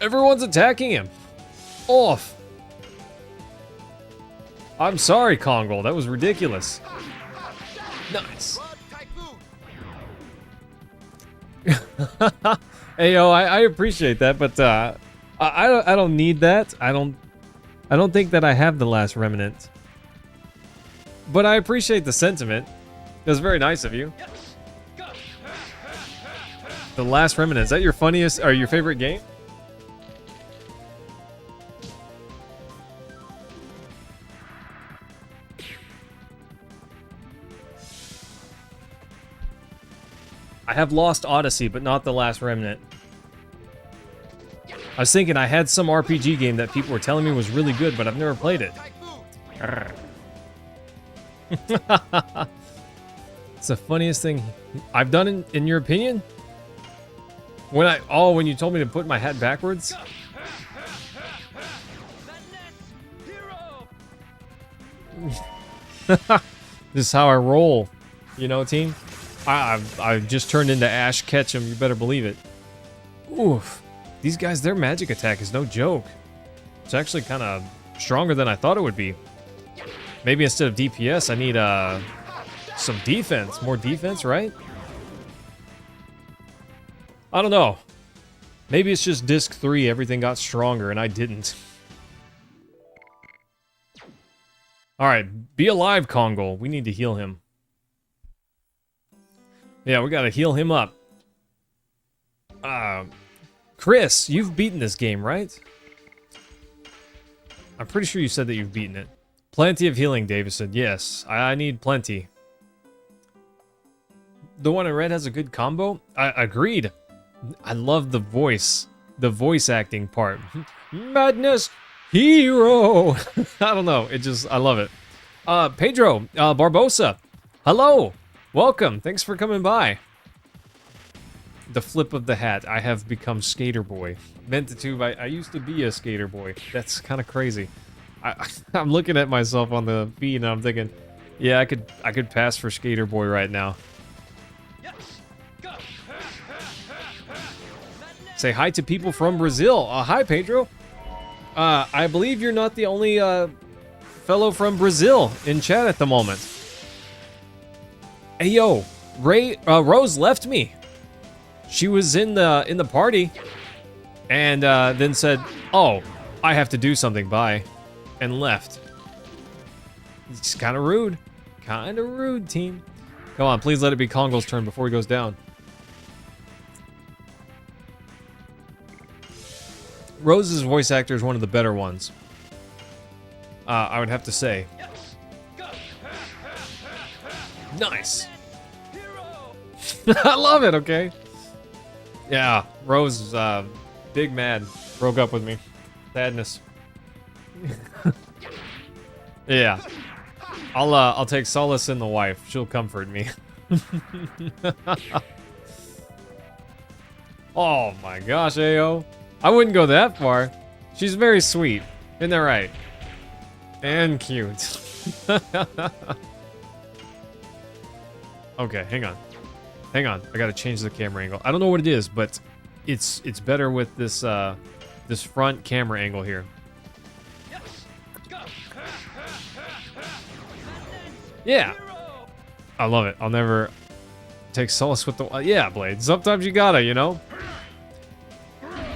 Everyone's attacking him. Off. I'm sorry, Kongol. That was ridiculous. Nice. Hey, yo, I appreciate that, but I don't need that. I don't think that I have the last remnant. But I appreciate the sentiment. It was very nice of you. The last remnant, is that your funniest or your favorite game? I have Lost Odyssey, but not The Last Remnant. I was thinking I had some RPG game that people were telling me was really good, but I've never played it. It's the funniest thing I've done in your opinion? When you told me to put my hat backwards? This is how I roll, you know, team. I've just turned into Ash Ketchum, you better believe it. Oof. These guys, their magic attack is no joke. It's actually kind of stronger than I thought it would be. Maybe instead of DPS, I need some defense. More defense, right? I don't know. Maybe it's just disc 3, everything got stronger and I didn't. Alright, be alive, Kongol. We need to heal him. Yeah, we gotta heal him up. Chris, you've beaten this game, right? I'm pretty sure you said that you've beaten it. Plenty of healing, Davison. Yes, I need plenty. The one in red has a good combo? Agreed. I love the voice acting part. Madness hero. I don't know. I love it. Pedro Barbosa. Hello. Welcome. Thanks for coming by. The flip of the hat. I have become Skater Boy. Meant to, I used to be a Skater Boy. That's kind of crazy. I'm looking at myself on the feed and I'm thinking, yeah, I could pass for Skater Boy right now. Say hi to people from Brazil. Hi, Pedro. I believe you're not the only fellow from Brazil in chat at the moment. Hey, yo, Rose left me. She was in the party, and then said, "Oh, I have to do something. Bye," and left. It's kind of rude. Kind of rude, team. Come on, please let it be Kongol's turn before he goes down. Rose's voice actor is one of the better ones. I would have to say. Nice. I love it, okay? Yeah, Rose is big mad. Broke up with me. Sadness. Yeah. I'll take solace in the wife. She'll comfort me. Oh my gosh, Ao. I wouldn't go that far. She's very sweet. Isn't that right? And cute. Okay, hang on. Hang on. I gotta change the camera angle. I don't know what it is, but it's better with this this front camera angle here. Yeah. I love it. I'll never take solace with the yeah, Blade. Sometimes you gotta, you know?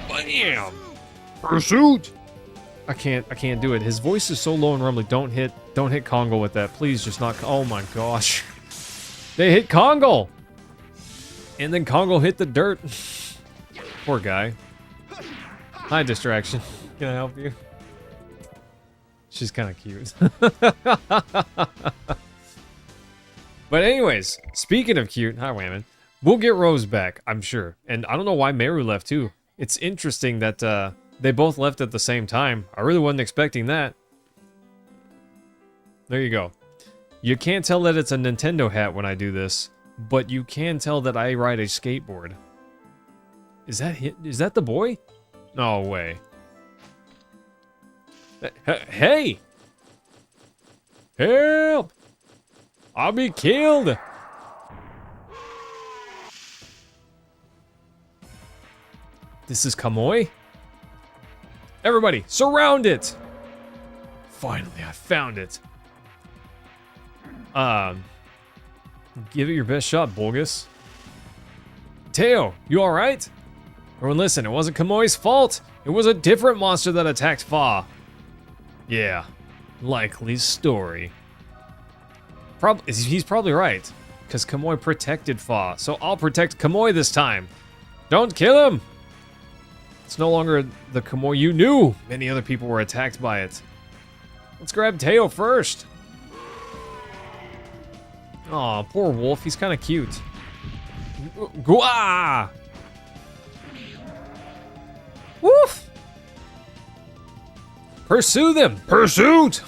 Bam! Pursuit! I can't do it. His voice is so low and rumbly. Don't hit Congo with that. Please just not. Oh my gosh. They hit Congo! And then Congo hit the dirt. Poor guy. Hi, Distraction. Can I help you? She's kind of cute. But anyways, speaking of cute, hi Wayman, we'll get Rose back, I'm sure. And I don't know why Meru left too. It's interesting that they both left at the same time. I really wasn't expecting that. There you go. You can't tell that it's a Nintendo hat when I do this, but you can tell that I ride a skateboard. Is that the boy? No way. Hey! Help! I'll be killed! This is Kamui? Everybody, surround it! Finally, I found it. Give it your best shot, Bulgus. Teo, you alright? Everyone listen, it wasn't Kamoi's fault. It was a different monster that attacked Fa. Yeah, likely story. He's probably right, because Kamoi protected Fa, so I'll protect Kamoi this time. Don't kill him! It's no longer the Kamoi you knew. Many other people were attacked by it. Let's grab Teo first. Aw, poor wolf, he's kind of cute. Gua! Woof! Pursue them! Pursuit!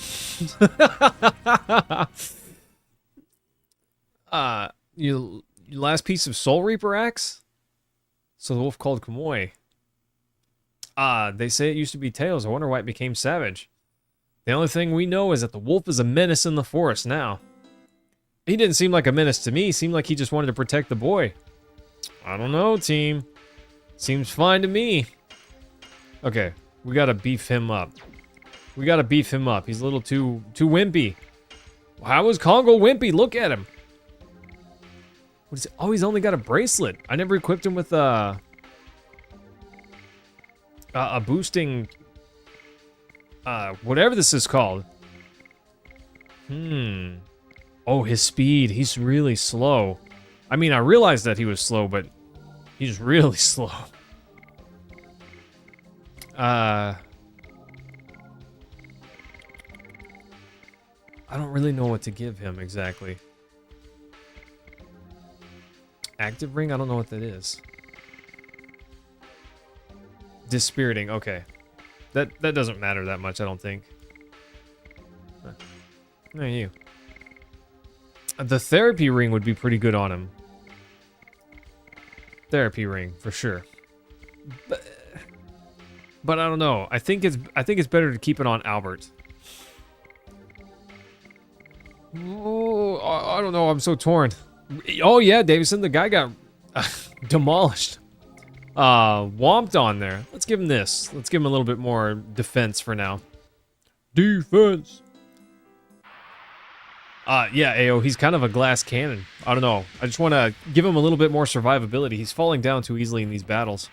Your last piece of Soul Reaper axe? So the wolf called Kamoi. They say it used to be Tails. I wonder why it became savage. The only thing we know is that the wolf is a menace in the forest now. He didn't seem like a menace to me. He seemed like he just wanted to protect the boy. I don't know, team. Seems fine to me. Okay, we gotta beef him up. We gotta beef him up. He's a little too wimpy. How is Congo wimpy? Look at him. What is it? Oh, he's only got a bracelet. I never equipped him with a boosting, whatever this is called. Oh, his speed. He's really slow. I mean, I realized that he was slow, but he's really slow. I don't really know what to give him exactly. Active ring? I don't know what that is. Dispiriting, okay. That doesn't matter that much, I don't think. No, you. The therapy ring would be pretty good on him. Therapy ring, for sure. But I don't know. I think it's better to keep it on Albert. Oh, I don't know. I'm so torn. Oh yeah, Davison, the guy got demolished. Womped on there. Let's give him this. Let's give him a little bit more defense for now. Defense. Yeah, Ayo, he's kind of a glass cannon. I don't know. I just want to give him a little bit more survivability. He's falling down too easily in these battles.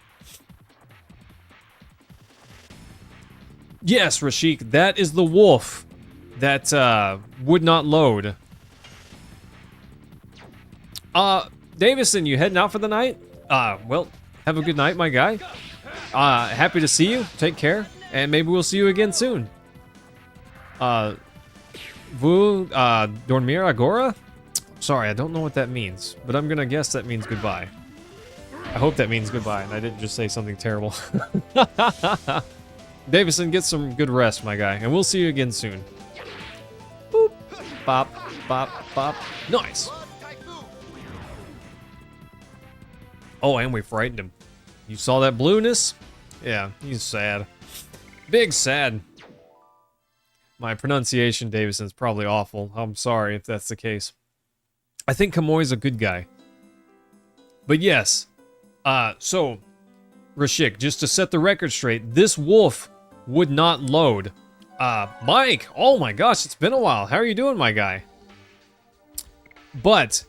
Yes, Rashik, that is the wolf that would not load. Davison, you heading out for the night? Well, have a good night, my guy. Happy to see you. Take care, and maybe we'll see you again soon. Vous dormir agora? Sorry, I don't know what that means, but I'm gonna guess that means goodbye. I hope that means goodbye, and I didn't just say something terrible. Davison, get some good rest, my guy, and we'll see you again soon. Boop. Bop, bop, bop. Nice. Oh, and we frightened him. You saw that blueness? Yeah, he's sad. Big sad. My pronunciation, Davison's probably awful. I'm sorry if that's the case. I think Kamoi's a good guy. But yes. So, Rashik, just to set the record straight, this wolf would not load. Mike! Oh my gosh, it's been a while. How are you doing, my guy? But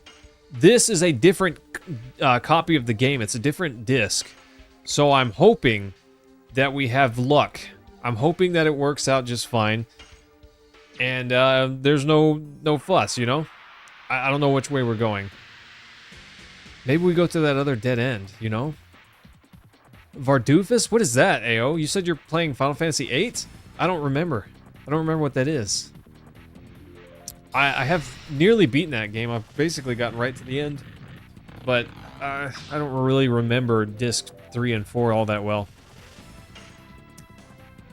this is a different copy of the game. It's a different disc. So I'm hoping that we have luck. I'm hoping that it works out just fine. And there's no fuss, you know? I don't know which way we're going. Maybe we go to that other dead end, you know? Vardoofus? What is that, Ao? You said you're playing Final Fantasy VIII? I don't remember. I don't remember what that is. I have nearly beaten that game. I've basically gotten right to the end. But I don't really remember disc 3 and 4 all that well.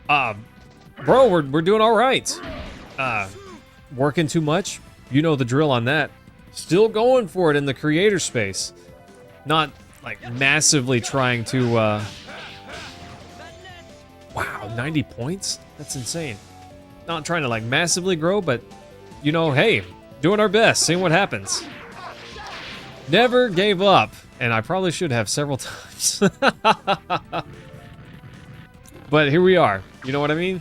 Bro, we're doing all right. Working too much? You know the drill on that. Still going for it in the creator space. Not, like, massively trying to, Wow, 90 points? That's insane. Not trying to, like, massively grow, but, you know, hey, doing our best, seeing what happens. Never gave up. And I probably should have several times. But here we are. You know what I mean?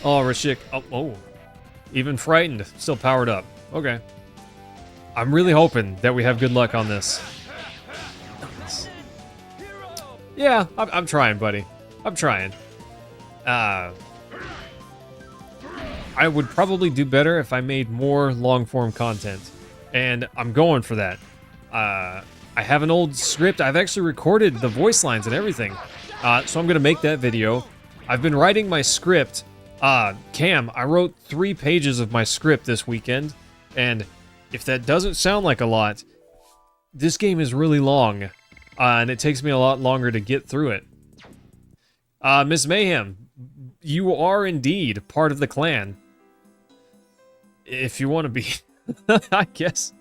Oh, Rashik. Oh. Even frightened. Still powered up. Okay. I'm really hoping that we have good luck on this. Yeah, I'm trying, buddy. I'm trying. I would probably do better if I made more long-form content. And I'm going for that. I have an old script. I've actually recorded the voice lines and everything. So I'm going to make that video. I've been writing my script. Cam, I wrote 3 pages of my script this weekend. And if that doesn't sound like a lot, this game is really long. And it takes me a lot longer to get through it. Miss Mayhem, you are indeed part of the clan. If you want to be, I guess.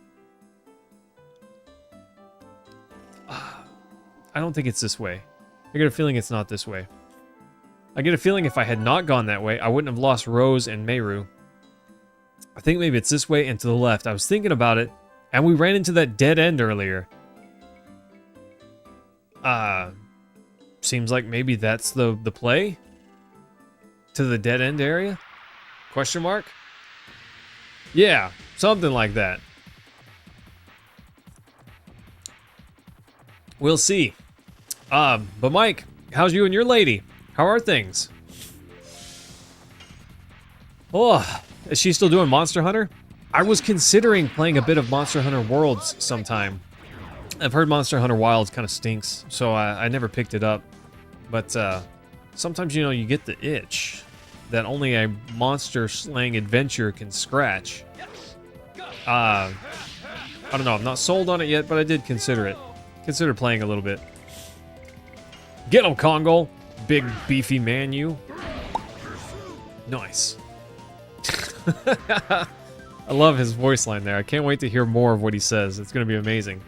I don't think it's this way. I get a feeling it's not this way. I get a feeling if I had not gone that way, I wouldn't have lost Rose and Meru. I think maybe it's this way and to the left. I was thinking about it, and we ran into that dead end earlier. Seems like maybe that's the play? To the dead end area? Question mark? Yeah, something like that. We'll see. But Mike, how's you and your lady? How are things? Oh, is she still doing Monster Hunter? I was considering playing a bit of Monster Hunter Worlds sometime. I've heard Monster Hunter Wilds kind of stinks, so I never picked it up. But sometimes, you know, you get the itch that only a monster slaying adventure can scratch. I don't know, I'm not sold on it yet, but I did consider it. Consider playing a little bit. Get him, Congo! Big, beefy man, you. Nice. I love his voice line there. I can't wait to hear more of what he says. It's going to be amazing.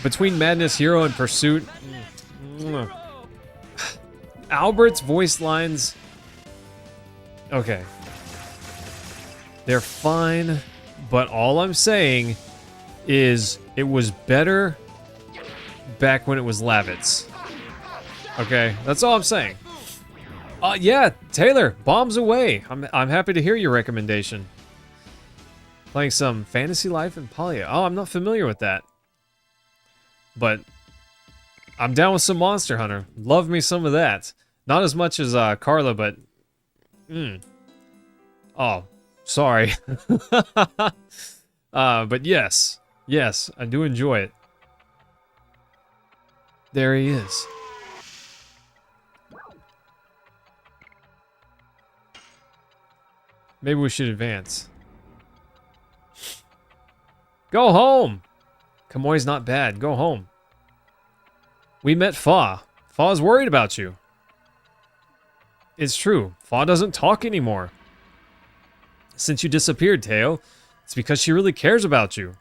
Between Madness Hero and Pursuit... Albert's voice lines... Okay. They're fine, but all I'm saying is it was better back when it was Lavitz. Okay, that's all I'm saying. Yeah, Taylor, bombs away. I'm happy to hear your recommendation. Playing some Fantasy Life and Polya. Oh, I'm not familiar with that. But I'm down with some Monster Hunter. Love me some of that. Not as much as Carla, but... Oh, sorry. But yes. Yes, I do enjoy it. There he is. Maybe we should advance. Go home! Kamoy's not bad. Go home. We met Fa. Fa's worried about you. It's true. Fa doesn't talk anymore. Since you disappeared, Teo, it's because she really cares about you.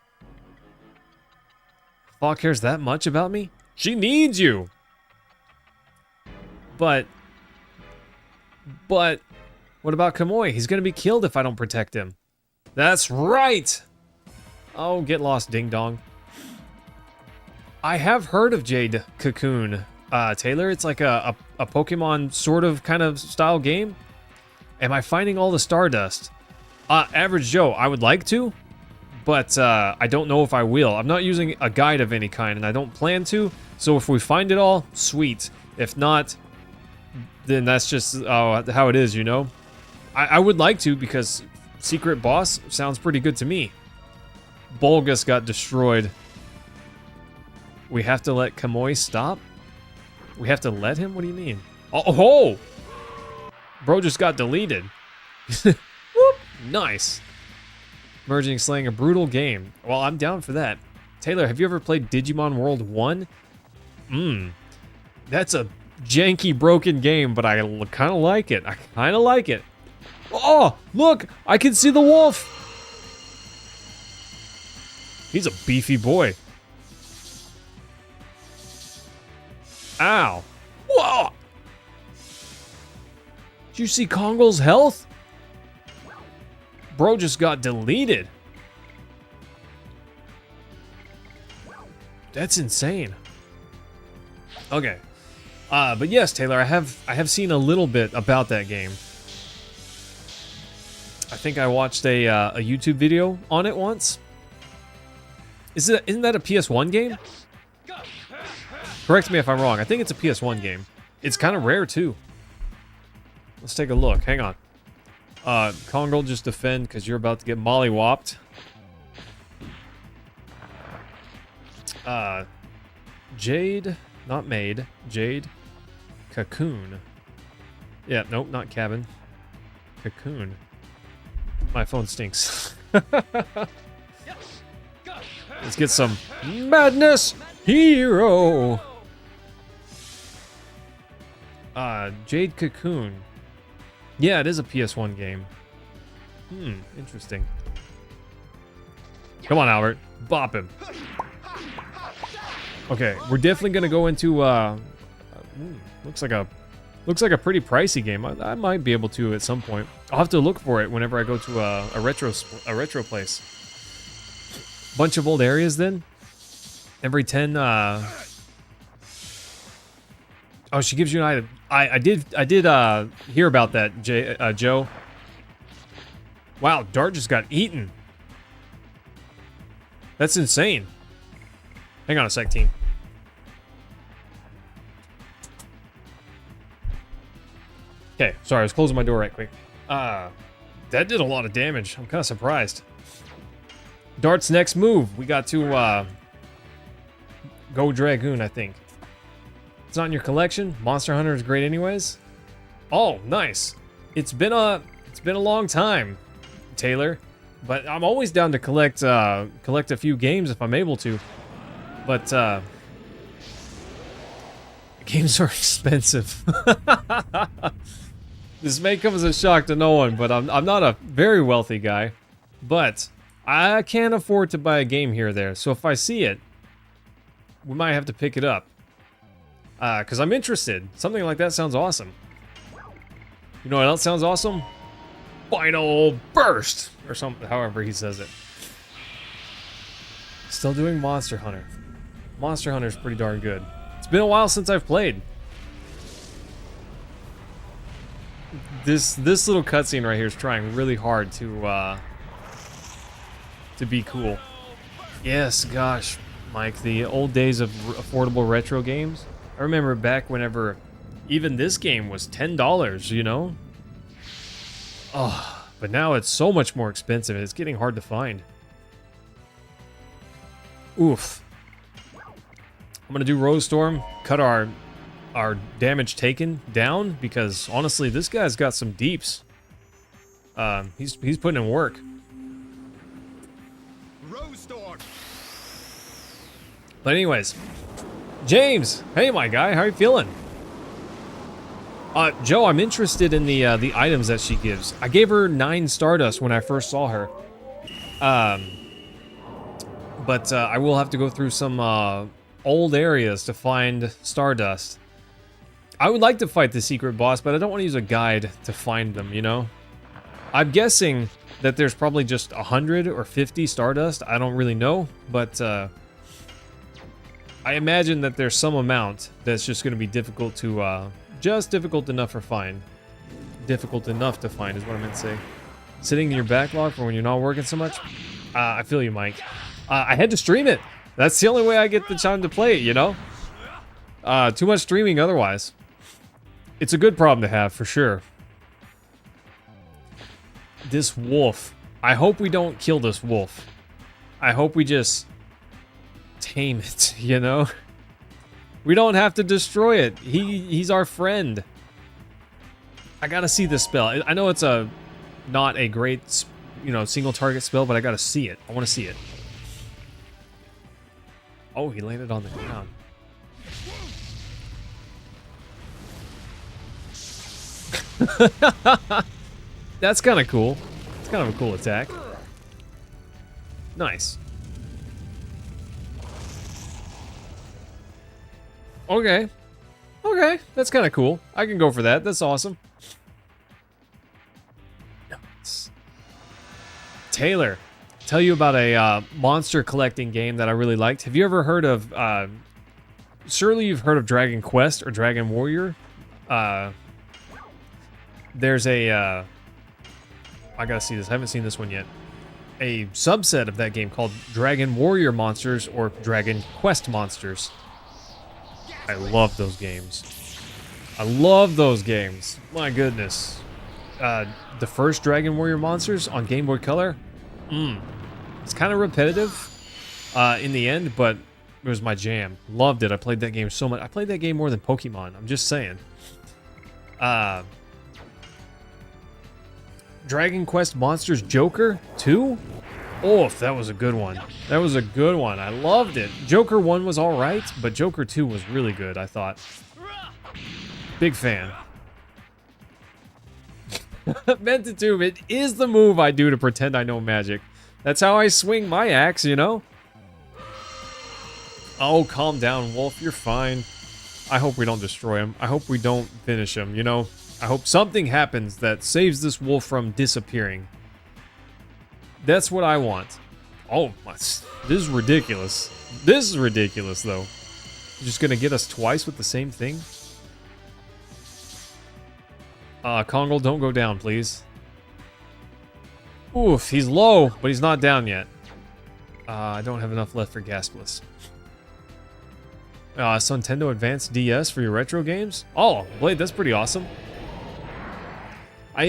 Fa cares that much about me? She needs you! But... what about Kamoy? He's gonna be killed if I don't protect him. That's right! Oh, get lost, ding dong. I have heard of Jade Cocoon, Taylor. It's like a Pokemon sort of kind of style game. Am I finding all the Stardust? Average Joe, I would like to, but I don't know if I will. I'm not using a guide of any kind, and I don't plan to. So if we find it all, sweet. If not, then that's just how it is, you know? I would like to, because Secret Boss sounds pretty good to me. Bulgus got destroyed. We have to let Kamoy stop? We have to let him? What do you mean? Oh! Bro just got deleted. Whoop! Nice. Merging slaying a brutal game. Well, I'm down for that. Taylor, have you ever played Digimon World 1? That's a janky, broken game, but I kind of like it. I kind of like it. Oh, look! I can see the wolf! He's a beefy boy. Ow. Whoa! Did you see Kongol's health? Bro just got deleted. That's insane. Okay. But yes, Taylor, I have seen a little bit about that game. I think I watched a YouTube video on it once. Isn't that a PS1 game? Correct me if I'm wrong. I think it's a PS1 game. It's kind of rare, too. Let's take a look. Hang on. Kongol, just defend because you're about to get molly-whopped. Jade, not maid. Jade. Cocoon. Yeah, nope, not cabin. Cocoon. My phone stinks. Let's get some madness hero. Jade Cocoon. Yeah, it is a PS1 game. Interesting. Come on, Albert. Bop him. Okay, we're definitely gonna go into looks like a pretty pricey game. I might be able to at some point. I'll have to look for it whenever I go to a retro place. Bunch of old areas then. Every 10 oh, she gives you an item. I did hear about that, Joe. Wow, Dart just got eaten. That's insane. Hang on a sec, team. Okay, sorry, I was closing my door right quick. That did a lot of damage. I'm kind of surprised. Dart's next move. We got to go Dragoon, I think. It's not in your collection. Monster Hunter is great anyways. Oh, nice. It's been a long time, Taylor. But I'm always down to collect a few games if I'm able to. But games are expensive. This may come as a shock to no one, but I'm not a very wealthy guy. But I can't afford to buy a game here or there. So if I see it, we might have to pick it up. Because I'm interested. Something like that sounds awesome. You know what else sounds awesome? Final burst! Or something, however he says it. Still doing Monster Hunter. Monster Hunter's pretty darn good. It's been a while since I've played. This little cutscene right here is trying really hard to be cool. Yes, gosh, Mike, the old days of affordable retro games. I remember back whenever even this game was $10, you know? Oh, but now it's so much more expensive. It's getting hard to find. Oof. I'm gonna do Rose Storm, cut our damage taken down, because honestly, this guy's got some deeps. He's putting in work. Rose Storm. But anyways, James, hey my guy, how are you feeling? Joe, I'm interested in the items that she gives. I gave her 9 Stardust when I first saw her. But I will have to go through some old areas to find Stardust. I would like to fight the secret boss, but I don't want to use a guide to find them, you know? I'm guessing that there's probably just 100 or 50 Stardust. I don't really know, but I imagine that there's some amount that's just going to be difficult to, just difficult enough to find. Difficult enough to find is what I meant to say. Sitting in your backlog for when you're not working so much? I feel you, Mike. I had to stream it. That's the only way I get the time to play it, you know? Too much streaming otherwise. It's a good problem to have, for sure. This wolf. I hope we don't kill this wolf. I hope we just tame it, you know? We don't have to destroy it. He's our friend. I gotta see this spell. I know it's not a great, you know, single target spell, but I gotta see it. I want to see it. Oh, he landed on the ground. That's kind of cool. It's kind of a cool attack. Nice. Okay. Okay, that's kind of cool. I can go for that. That's awesome. Taylor, tell you about a monster collecting game that I really liked. Have you ever heard of... surely you've heard of Dragon Quest or Dragon Warrior. There's a... I gotta see this. I haven't seen this one yet. A subset of that game called Dragon Warrior Monsters or Dragon Quest Monsters. I love those games. I love those games. My goodness. The first Dragon Warrior Monsters on Game Boy Color. It's kind of repetitive in the end, but it was my jam. Loved it. I played that game so much. I played that game more than Pokemon. I'm just saying. Dragon Quest Monsters Joker 2? Oh, that was a good one. That was a good one. I loved it. Joker 1 was alright, but Joker 2 was really good, I thought. Big fan. Mentatube, it is the move I do to pretend I know magic. That's how I swing my axe, you know? Oh, calm down, Wolf. You're fine. I hope we don't destroy him. I hope we don't finish him, you know? I hope something happens that saves this wolf from disappearing. That's what I want. Oh, this is ridiculous. This is ridiculous, though. You're just gonna get us twice with the same thing? Kongol, don't go down, please. Oof, he's low, but he's not down yet. I don't have enough left for Gaspless. So Nintendo Advanced DS for your retro games? Oh, Blade, that's pretty awesome. I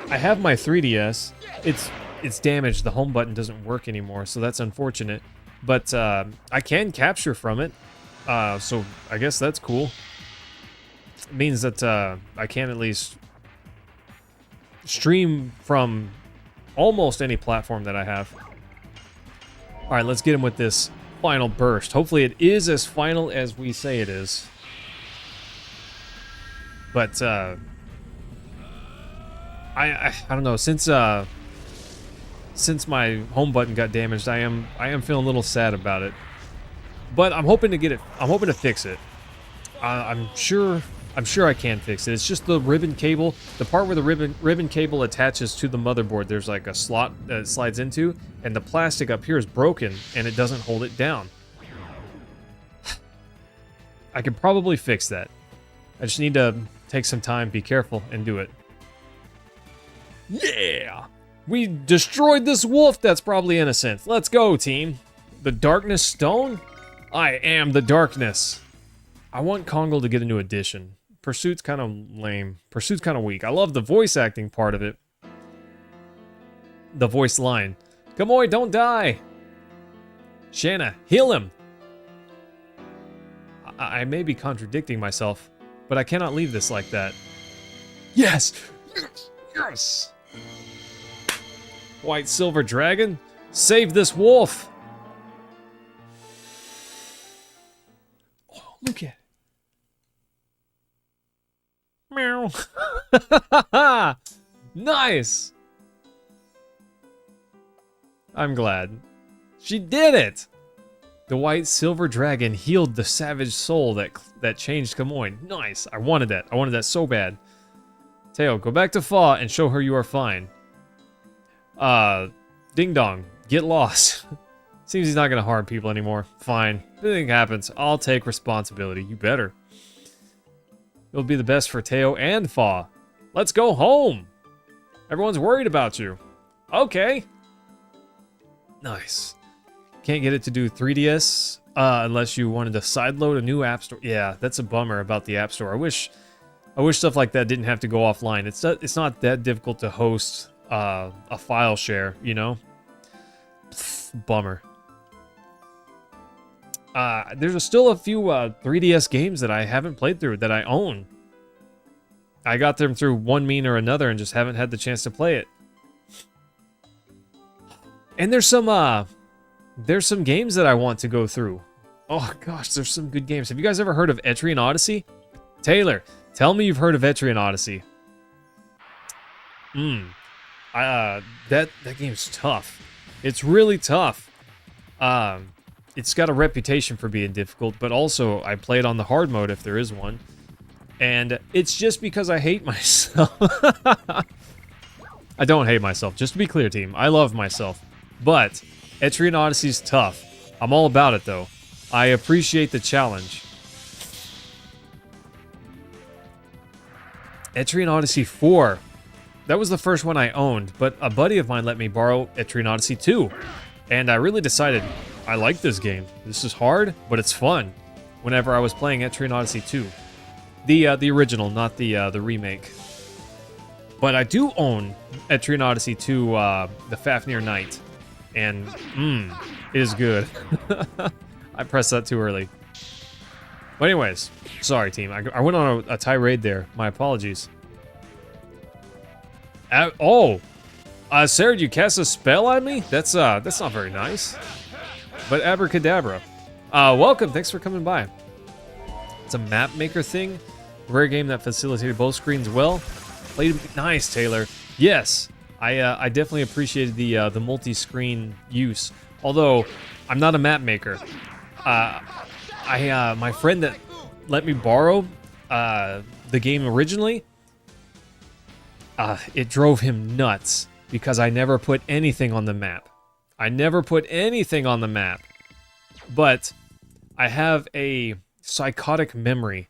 have my 3DS. It's damaged. The home button doesn't work anymore, so that's unfortunate. But I can capture from it, so I guess that's cool. It means that I can at least stream from almost any platform that I have. All right, let's get him with this final burst. Hopefully it is as final as we say it is. But I don't know, since my home button got damaged, I am feeling a little sad about it. But I'm hoping to get it. I'm hoping to fix it. I'm sure I can fix it. It's just the ribbon cable, the part where the ribbon cable attaches to the motherboard. There's like a slot that it slides into, and the plastic up here is broken, and it doesn't hold it down. I could probably fix that. I just need to take some time, be careful, and do it. Yeah! We destroyed this wolf that's probably innocent. Let's go, team. The Darkness Stone? I am the darkness. I want Kongol to get a new addition. Pursuit's kind of lame. Pursuit's kind of weak. I love the voice acting part of it. The voice line. Come on, don't die. Shanna, heal him. I may be contradicting myself, but I cannot leave this like that. Yes! Yes! Yes! White Silver Dragon, save this wolf! Oh, look at it. Meow. Nice! I'm glad. She did it! The White Silver Dragon healed the savage soul that changed Kamoin. Nice. I wanted that. I wanted that so bad. Teo, go back to Fa and show her you are fine. Ding Dong, get lost. Seems he's not gonna harm people anymore. Fine. If anything happens, I'll take responsibility. You better. It'll be the best for Teo and Fa. Let's go home. Everyone's worried about you. Okay. Nice. Can't get it to do 3DS unless you wanted to sideload a new app store. Yeah, that's a bummer about the app store. I wish stuff like that didn't have to go offline. It's not that difficult to host a file share, you know? Pfft, bummer. There's still a few 3DS games that I haven't played through that I own. I got them through one mean or another and just haven't had the chance to play it. And there's some games that I want to go through. Oh gosh, there's some good games. Have you guys ever heard of Etrian Odyssey? Taylor, tell me you've heard of Etrian Odyssey. That game's tough. It's really tough. It's got a reputation for being difficult, but also I play it on the hard mode if there is one. And it's just because I hate myself. I don't hate myself, just to be clear, team. I love myself. But Etrian Odyssey's tough. I'm all about it, though. I appreciate the challenge. Etrian Odyssey 4. That was the first one I owned, but a buddy of mine let me borrow Etrian Odyssey 2. And I really decided, I like this game. This is hard, but it's fun. whenever I was playing Etrian Odyssey 2. The original, not the remake. But I do own Etrian Odyssey 2, the Fafnir Knight. And, it is good. I pressed that too early. But anyways, sorry team. I went on a tirade there. My apologies. Sarah, you cast a spell on me? That's not very nice. But abracadabra. Welcome, thanks for coming by. It's a map maker thing. Rare game that facilitated both screens well. Played nice, Taylor. Yes, I definitely appreciated the multi-screen use. Although I'm not a map maker. My friend that let me borrow the game originally, it drove him nuts because I never put anything on the map. I never put anything on the map. But I have a psychotic memory.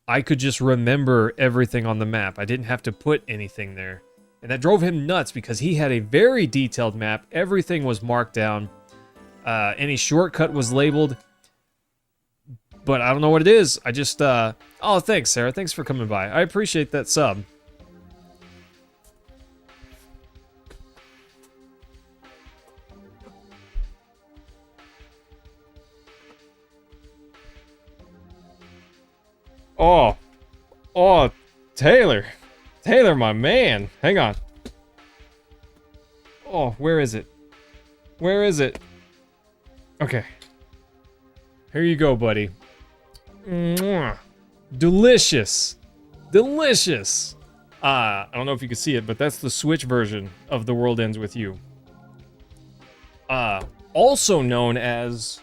I could just remember everything on the map. I didn't have to put anything there. And that drove him nuts because he had a very detailed map. Everything was marked down. Any shortcut was labeled. But I don't know what it is. I just, oh, thanks, Sarah. Thanks for coming by. I appreciate that sub. Oh, Taylor. Taylor, my man. Hang on. Oh, where is it? Where is it? Okay. Here you go, buddy. Mwah. Delicious. Delicious. I don't know if you can see it, but that's the Switch version of The World Ends With You. Also known as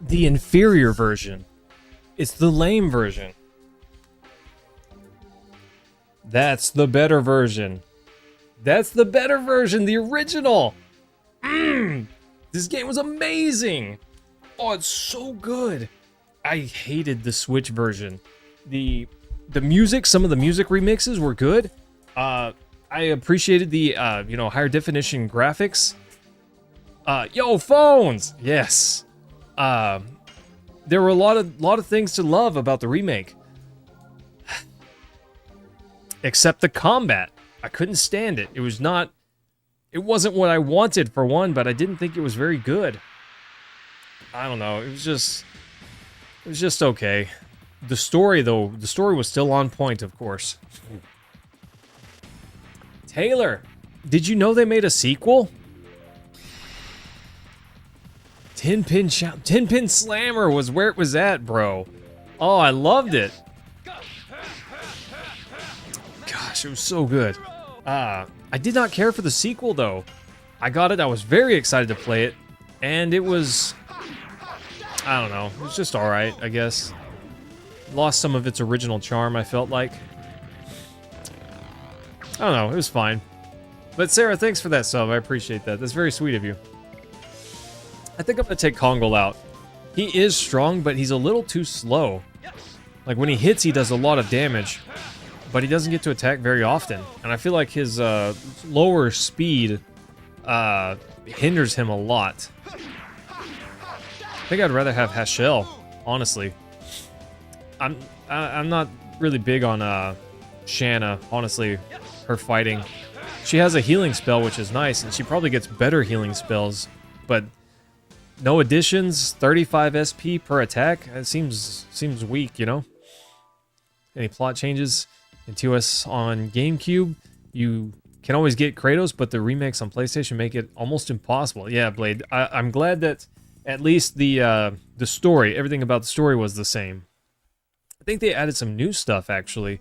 the inferior version. It's the lame version. That's the better version. That's the better version, the original. This game was amazing. Oh, it's so good. I hated the Switch version. The music, some of the music remixes were good. I appreciated the higher definition graphics. Yo, phones. Yes. There were a lot of things to love about the remake. Except the combat. I couldn't stand it. It wasn't what I wanted for one, but I didn't think it was very good. I don't know. It was just okay. The story though, the story was still on point, of course. Taylor, did you know they made a sequel? 10-Pin Slammer was where it was at, bro. Oh, I loved it. Gosh, it was so good. I did not care for the sequel, though. I got it, I was very excited to play it, and it was... I don't know, it was just alright, I guess. Lost some of its original charm, I felt like. I don't know, it was fine. But Sarah, thanks for that sub, I appreciate that. That's very sweet of you. I think I'm gonna take Kongol out. He is strong, but he's a little too slow. Like, when he hits, he does a lot of damage. But he doesn't get to attack very often. And I feel like his lower speed hinders him a lot. I think I'd rather have Hashel, honestly. I'm not really big on Shanna, honestly, her fighting. She has a healing spell, which is nice, and she probably gets better healing spells, but no additions, 35 SP per attack. It seems weak, you know? Any plot changes? In TOS on GameCube, you can always get Kratos, but the remakes on PlayStation make it almost impossible. Yeah, Blade, I'm glad that at least the story, everything about the story was the same. I think they added some new stuff, actually,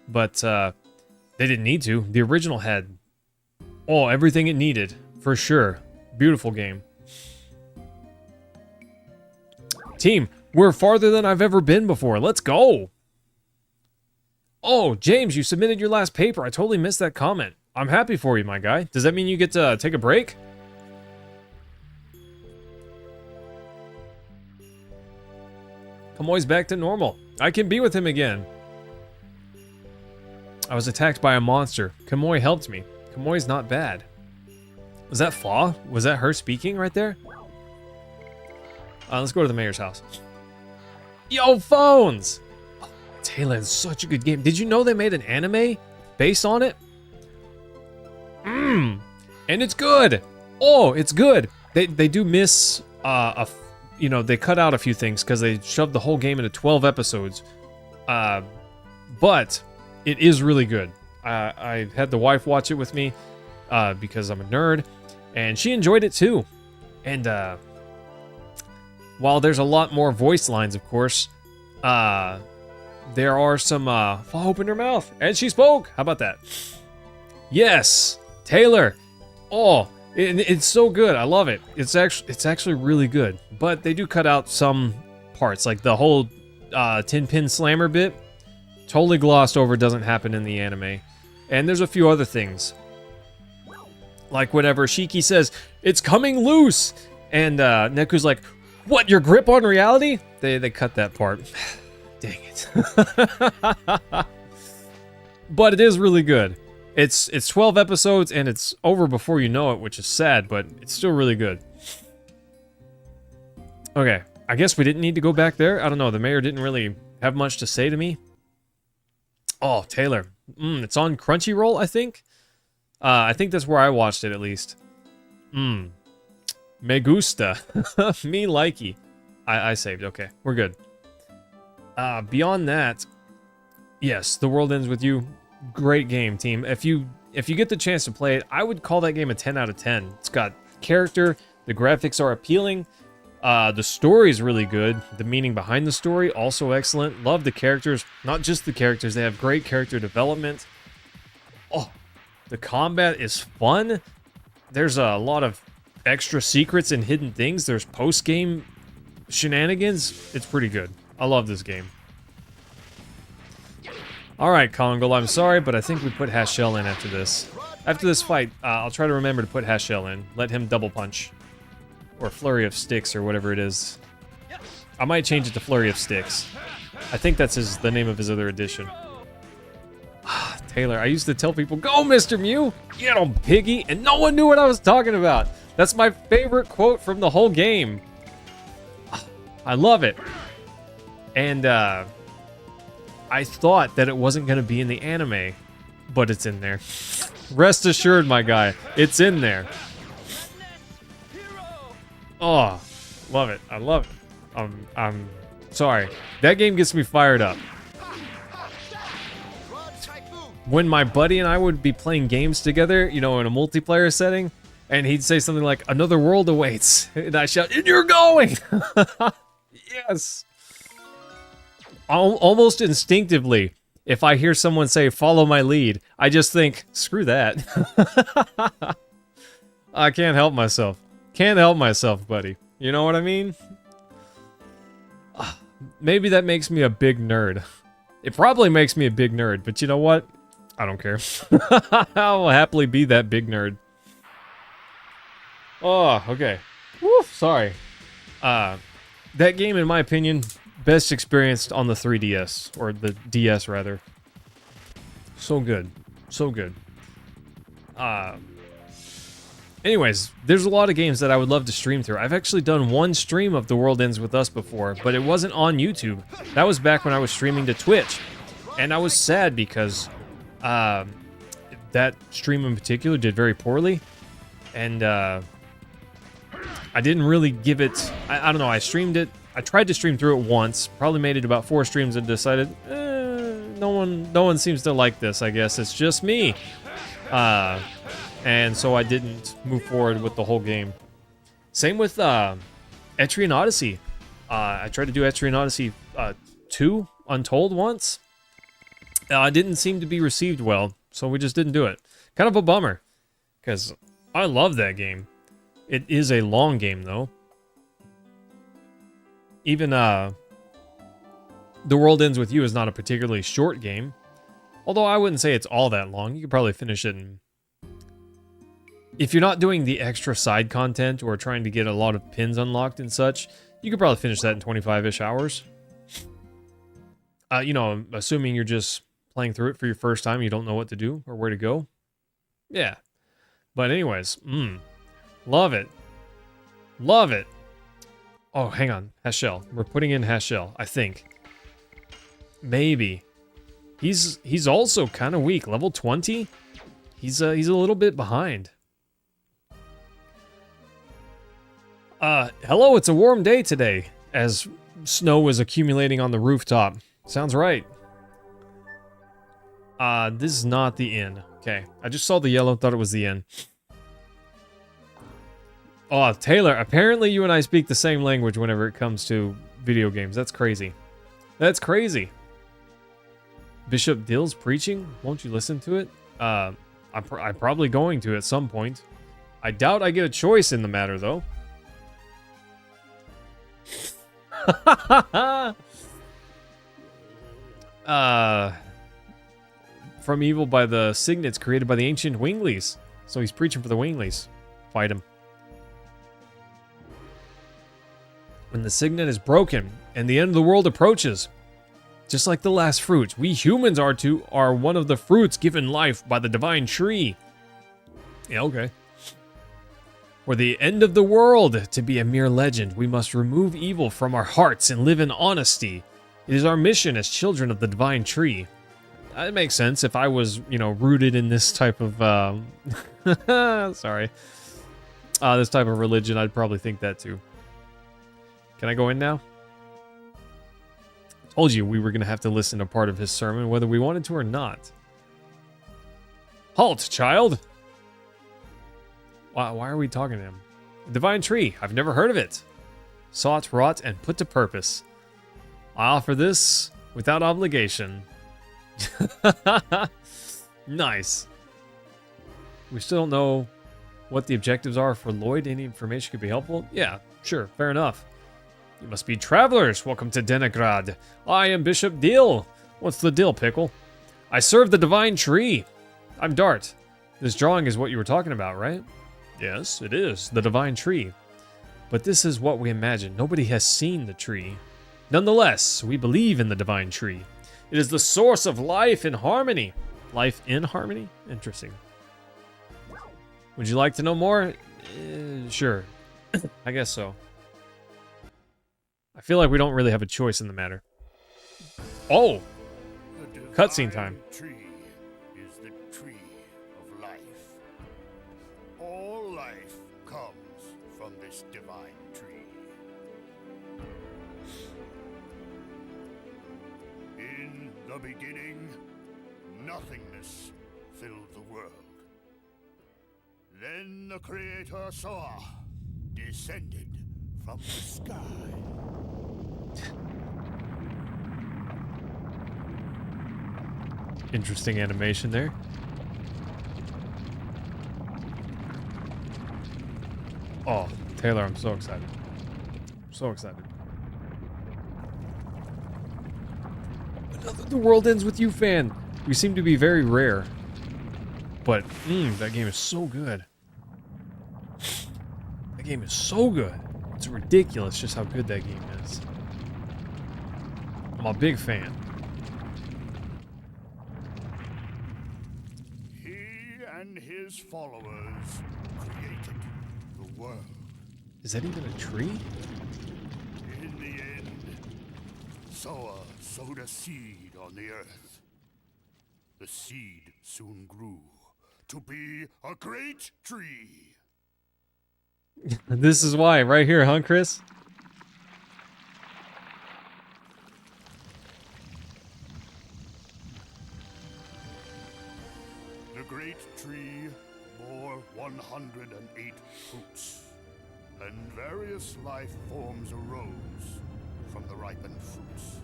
but they didn't need to. The original had everything it needed, for sure. Beautiful game. Team, we're farther than I've ever been before. Let's go! Oh, James, you submitted your last paper. I totally missed that comment. I'm happy for you, my guy. Does that mean you get to take a break? Kamoy's back to normal. I can be with him again. I was attacked by a monster. Kamoy helped me. Kamoy's not bad. Was that Fa? Was that her speaking right there? Let's go to the mayor's house. Yo, phones! Oh, Taylor, it's such a good game. Did you know they made an anime based on it? And it's good. Oh, it's good. They do miss you know, they cut out a few things because they shoved the whole game into 12 episodes. But it is really good. I had the wife watch it with me because I'm a nerd, and she enjoyed it too. And while there's a lot more voice lines, of course, there are some. Open her mouth, and she spoke. How about that? Yes, Taylor. Oh, it's so good. I love it. It's actually really good. But they do cut out some parts, like the whole Tin Pin Slammer bit. Totally glossed over. Doesn't happen in the anime. And there's a few other things, like whenever Shiki says it's coming loose, and Neku's like, "What? Your grip on reality?" They cut that part. Dang it. But it is really good. It's 12 episodes and it's over before you know it, which is sad, but it's still really good. Okay, I guess we didn't need to go back there. I don't know, the mayor didn't really have much to say to me. Oh, Taylor. It's on Crunchyroll, I think. I think that's where I watched it, at least. Me gusta. Me likey. I saved. Okay, we're good. Beyond that, yes, The World Ends With You. Great game, team. If you get the chance to play it, I would call that game a 10 out of 10. It's got character. The graphics are appealing. The story is really good. The meaning behind the story, also excellent. Love the characters. Not just the characters. They have great character development. Oh, the combat is fun. There's a lot of extra secrets and hidden things. There's post-game shenanigans. It's pretty good. I love this game. Alright, Congal, I'm sorry, but I think we put Hashell in after this. After this fight, I'll try to remember to put Hashell in. Let him double punch. Or Flurry of Sticks, or whatever it is. I might change it to Flurry of Sticks. I think that's the name of his other edition. Taylor, I used to tell people, "Go, Mr. Mew! Get him, piggy!" And no one knew what I was talking about. That's my favorite quote from the whole game. I love it. And, I thought that it wasn't going to be in the anime, but it's in there. Rest assured, my guy, it's in there. Oh, love it. I love it. I'm sorry. That game gets me fired up. When my buddy and I would be playing games together, you know, in a multiplayer setting, and he'd say something like, "Another world awaits," and I shout, "And you're going!" Yes. Almost instinctively, if I hear someone say, "Follow my lead," I just think, screw that. I can't help myself. Can't help myself, buddy. You know what I mean? Maybe that makes me a big nerd. It probably makes me a big nerd, but you know what? I don't care. I'll happily be that big nerd. Oh, okay. Woo, sorry. That game, in my opinion, best experienced on the 3DS, or the DS rather. So good. So good. Anyways, there's a lot of games that I would love to stream through. I've actually done one stream of The World Ends With Us before, but it wasn't on YouTube. That was back when I was streaming to Twitch. And I was sad because that stream in particular did very poorly. And I didn't really give it... I don't know, I streamed it. I tried to stream through it once. Probably made it about 4 streams and decided, no one seems to like this, I guess. It's just me. And so I didn't move forward with the whole game. Same with Etrian Odyssey. I tried to do Etrian Odyssey 2 Untold once. It didn't seem to be received well, so we just didn't do it. Kind of a bummer, because I love that game. It is a long game, though. Even The World Ends With You is not a particularly short game. Although I wouldn't say it's all that long. You could probably finish it in... If you're not doing the extra side content or trying to get a lot of pins unlocked and such, you could probably finish that in 25-ish hours. You know, assuming you're just playing through it for your first time, you don't know what to do or where to go. Yeah. But anyways, love it. Love it. Oh, hang on. Hashel. We're putting in Hashel, I think. Maybe. He's also kind of weak. Level 20? He's a little bit behind. Hello, it's a warm day today, as snow is accumulating on the rooftop. Sounds right. This is not the inn. Okay, I just saw the yellow, thought it was the inn. Oh, Taylor, apparently you and I speak the same language whenever it comes to video games. That's crazy. That's crazy. Bishop Dill's preaching? Won't you listen to it? I'm probably going to at some point. I doubt I get a choice in the matter, though. From evil by the signets created by the ancient Winglies. So he's preaching for the Winglies. Fight him. When the signet is broken and the end of the world approaches, just like the last fruits, we humans are one of the fruits given life by the divine tree. Yeah, okay. For the end of the world to be a mere legend, we must remove evil from our hearts and live in honesty. It is our mission as children of the divine tree. That makes sense if I was, rooted in this type of, sorry. This type of religion, I'd probably think that too. Can I go in now? Told you we were going to have to listen to part of his sermon, whether we wanted to or not. Halt, child! Why are we talking to him? Divine tree, I've never heard of it. Sought, wrought, and put to purpose. I offer this without obligation. Nice. We still don't know what the objectives are for Lloyd. Any information could be helpful? Yeah, sure, fair enough. You must be travelers. Welcome to Denigrad. I am Bishop Dill. What's the deal, Pickle? I serve the divine tree. I'm Dart. This drawing is what you were talking about, right? Yes, it is. The divine tree. But this is what we imagine. Nobody has seen the tree. Nonetheless, we believe in the divine tree. It is the source of life and harmony. Life in harmony? Interesting. Would you like to know more? Sure. I guess so. I feel like we don't really have a choice in the matter. Oh! Cutscene time. The tree is the tree of life. All life comes from this divine tree. In the beginning, nothingness filled the world. Then the Creator saw, descended from the sky. Interesting animation there. Oh, Taylor, I'm so excited. I'm so excited. Another The World Ends With You fan. We seem to be very rare. But, that game is so good. That game is so good. It's ridiculous just how good that game is. I'm a big fan. He and his followers created the world. Is that even a tree? In the end, Soa sowed a seed on the earth. The seed soon grew to be a great tree. This is why, right here, huh, Chris? The great tree bore 108 fruits, and various life forms arose from the ripened fruits.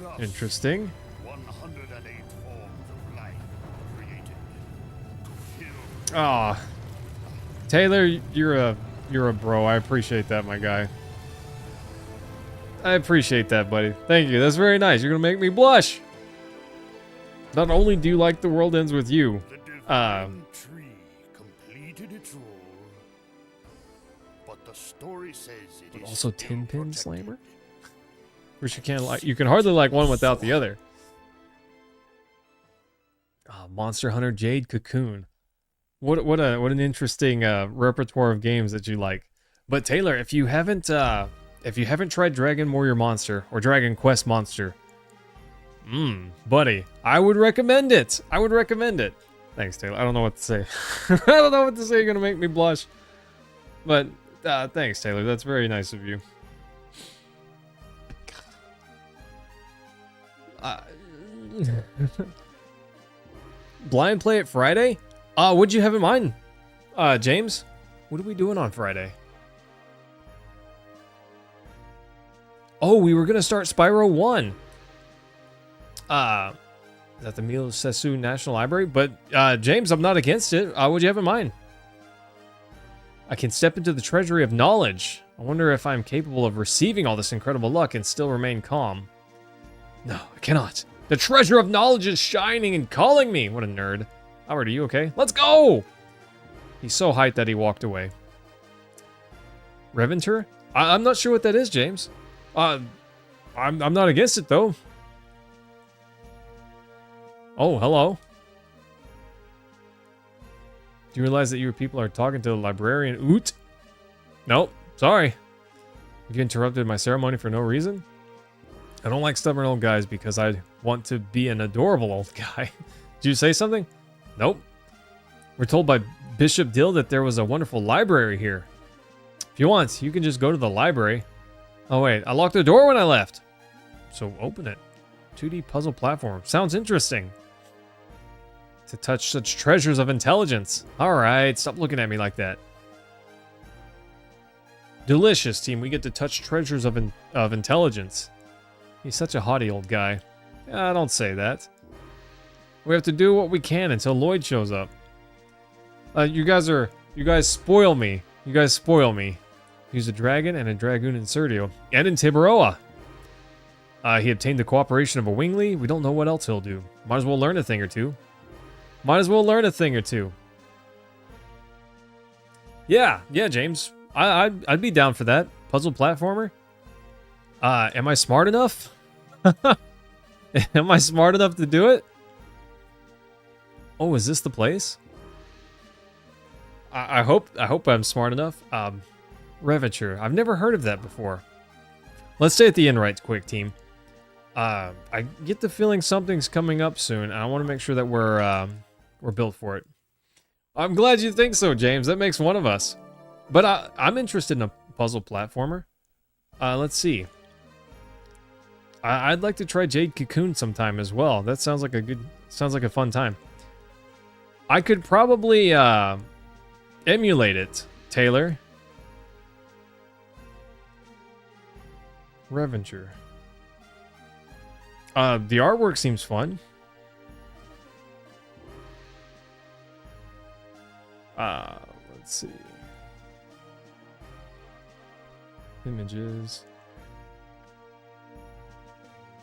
Thus, Interesting. 108 forms of life were created to fill. Aw. Taylor, you're a bro. I appreciate that, my guy. I appreciate that, buddy. Thank you. That's very nice. You're gonna make me blush. Not only do you like The World Ends With You, The divine tree completed its role, but the story says it but is also still Tin Pin protected. Slammer? Which you can hardly like one without the other. Monster Hunter Jade Cocoon. What an interesting repertoire of games that you like. But Taylor, if you haven't tried Dragon Warrior Monster or Dragon Quest Monster, buddy, I would recommend it. I would recommend it. Thanks, Taylor. I don't know what to say. I don't know what to say. You're gonna make me blush. But thanks, Taylor. That's very nice of you. Blind play it Friday? What'd you have in mind, James? What are we doing on Friday? Oh, we were gonna start Spyro 1. Is that the Milo Sesu National Library? But James, I'm not against it. What'd you have in mind? I can step into the treasury of knowledge. I wonder if I'm capable of receiving all this incredible luck and still remain calm. No, I cannot. The treasure of knowledge is shining and calling me. What a nerd. Howard, are you okay? Let's go! He's so hyped that he walked away. Reventer? I'm not sure what that is, James. I'm not against it, though. Oh, hello. Do you realize that you people are talking to the librarian Oot? Nope, sorry. You interrupted my ceremony for no reason? I don't like stubborn old guys because I want to be an adorable old guy. Did you say something? Nope. We're told by Bishop Dill that there was a wonderful library here. If you want, you can just go to the library. Oh wait, I locked the door when I left. So open it. 2D puzzle platform. Sounds interesting. To touch such treasures of intelligence. Alright, stop looking at me like that. Delicious, team. We get to touch treasures of intelligence. He's such a haughty old guy. Don't say that. We have to do what we can until Lloyd shows up. You guys spoil me. You guys spoil me. He's a dragon and a dragoon in Serdio. And in Tiburoa. He obtained the cooperation of a wingly. We don't know what else he'll do. Might as well learn a thing or two. Might as well learn a thing or two. Yeah, James. I'd be down for that. Puzzle platformer. Am I smart enough? Am I smart enough to do it? Oh, is this the place? I hope I'm smart enough. Reventure. I've never heard of that before. Let's stay at the inn right quick, team. I get the feeling something's coming up soon, and I want to make sure that we're built for it. I'm glad you think so, James. That makes one of us. But I'm interested in a puzzle platformer. Let's see. I'd like to try Jade Cocoon sometime as well. That sounds like a fun time. I could probably emulate it, Taylor. Reventure. The artwork seems fun. Let's see. Images.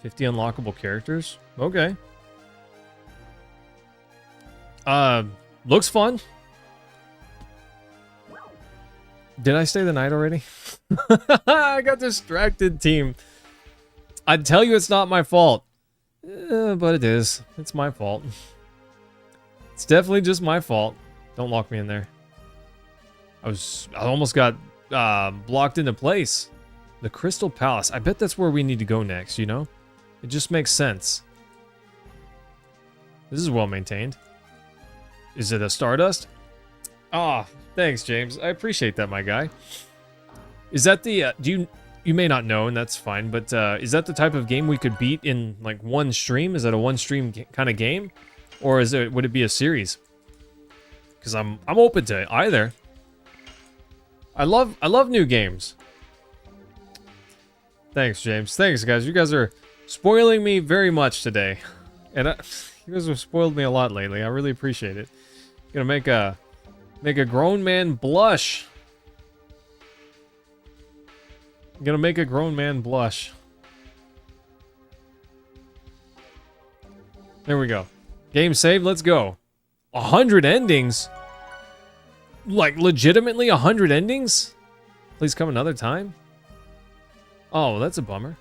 50 unlockable characters. Okay. Looks fun. Did I stay the night already? I got distracted, team. I'd tell you it's not my fault. But it is. It's my fault. It's definitely just my fault. Don't lock me in there. I almost got blocked into place. The Crystal Palace. I bet that's where we need to go next, you know? It just makes sense. This is well maintained. Is it a Stardust? Ah, thanks, James. I appreciate that, my guy. Is that the... You may not know, and that's fine, but is that the type of game we could beat in, like, one stream? Is that a one-stream kind of game? Or would it be a series? Because I'm open to either. I love new games. Thanks, James. Thanks, guys. You guys are spoiling me very much today. And you guys have spoiled me a lot lately. I really appreciate it. Gonna make a grown man blush. Gonna make a grown man blush. There we go. Game saved. Let's go. 100 endings? Like, legitimately 100 endings? Please come another time? Oh, that's a bummer.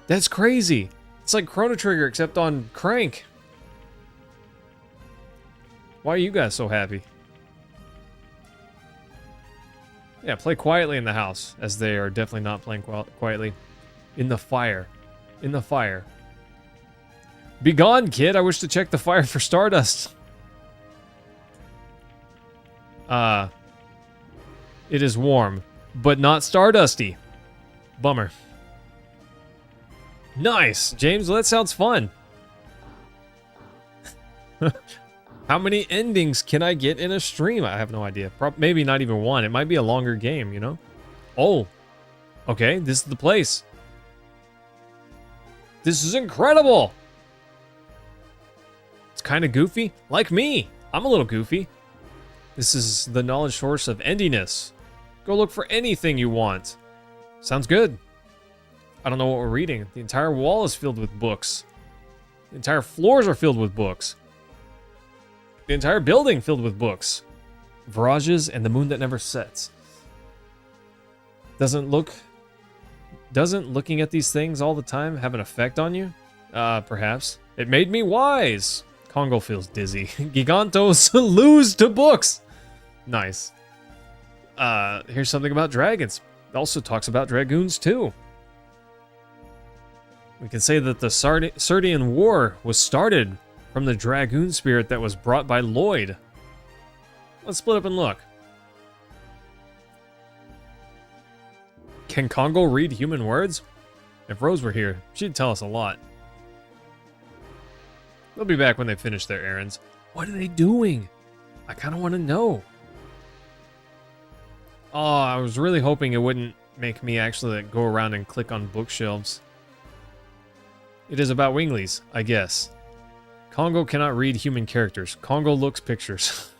That's crazy. It's like Chrono Trigger, except on crank. Why are you guys so happy? Yeah, play quietly in the house, as they are definitely not playing quietly. In the fire. In the fire. Be gone, kid. I wish to check the fire for stardust. It is warm, but not stardusty. Bummer. Nice, James. Well, that sounds fun. How many endings can I get in a stream? I have no idea. Maybe not even one. It might be a longer game, you know? Oh. Okay, this is the place. This is incredible. It's kind of goofy. Like me. I'm a little goofy. This is the knowledge source of endiness. Go look for anything you want. Sounds good. I don't know what we're reading. The entire wall is filled with books. The entire floors are filled with books. The entire building filled with books. Virages and the moon that never sets. Doesn't looking at these things all the time have an effect on you? Perhaps. It made me wise. Congo feels dizzy. Gigantos lose to books. Nice. Here's something about dragons. It also talks about dragoons too. We can say that the Sardian War was started from the dragoon spirit that was brought by Lloyd. Let's split up and look. Can Congo read human words? If Rose were here, she'd tell us a lot. They'll be back when they finish their errands. What are they doing? I kind of want to know. Oh, I was really hoping it wouldn't make me actually go around and click on bookshelves. It is about Winglies, I guess. Congo cannot read human characters. Congo looks pictures.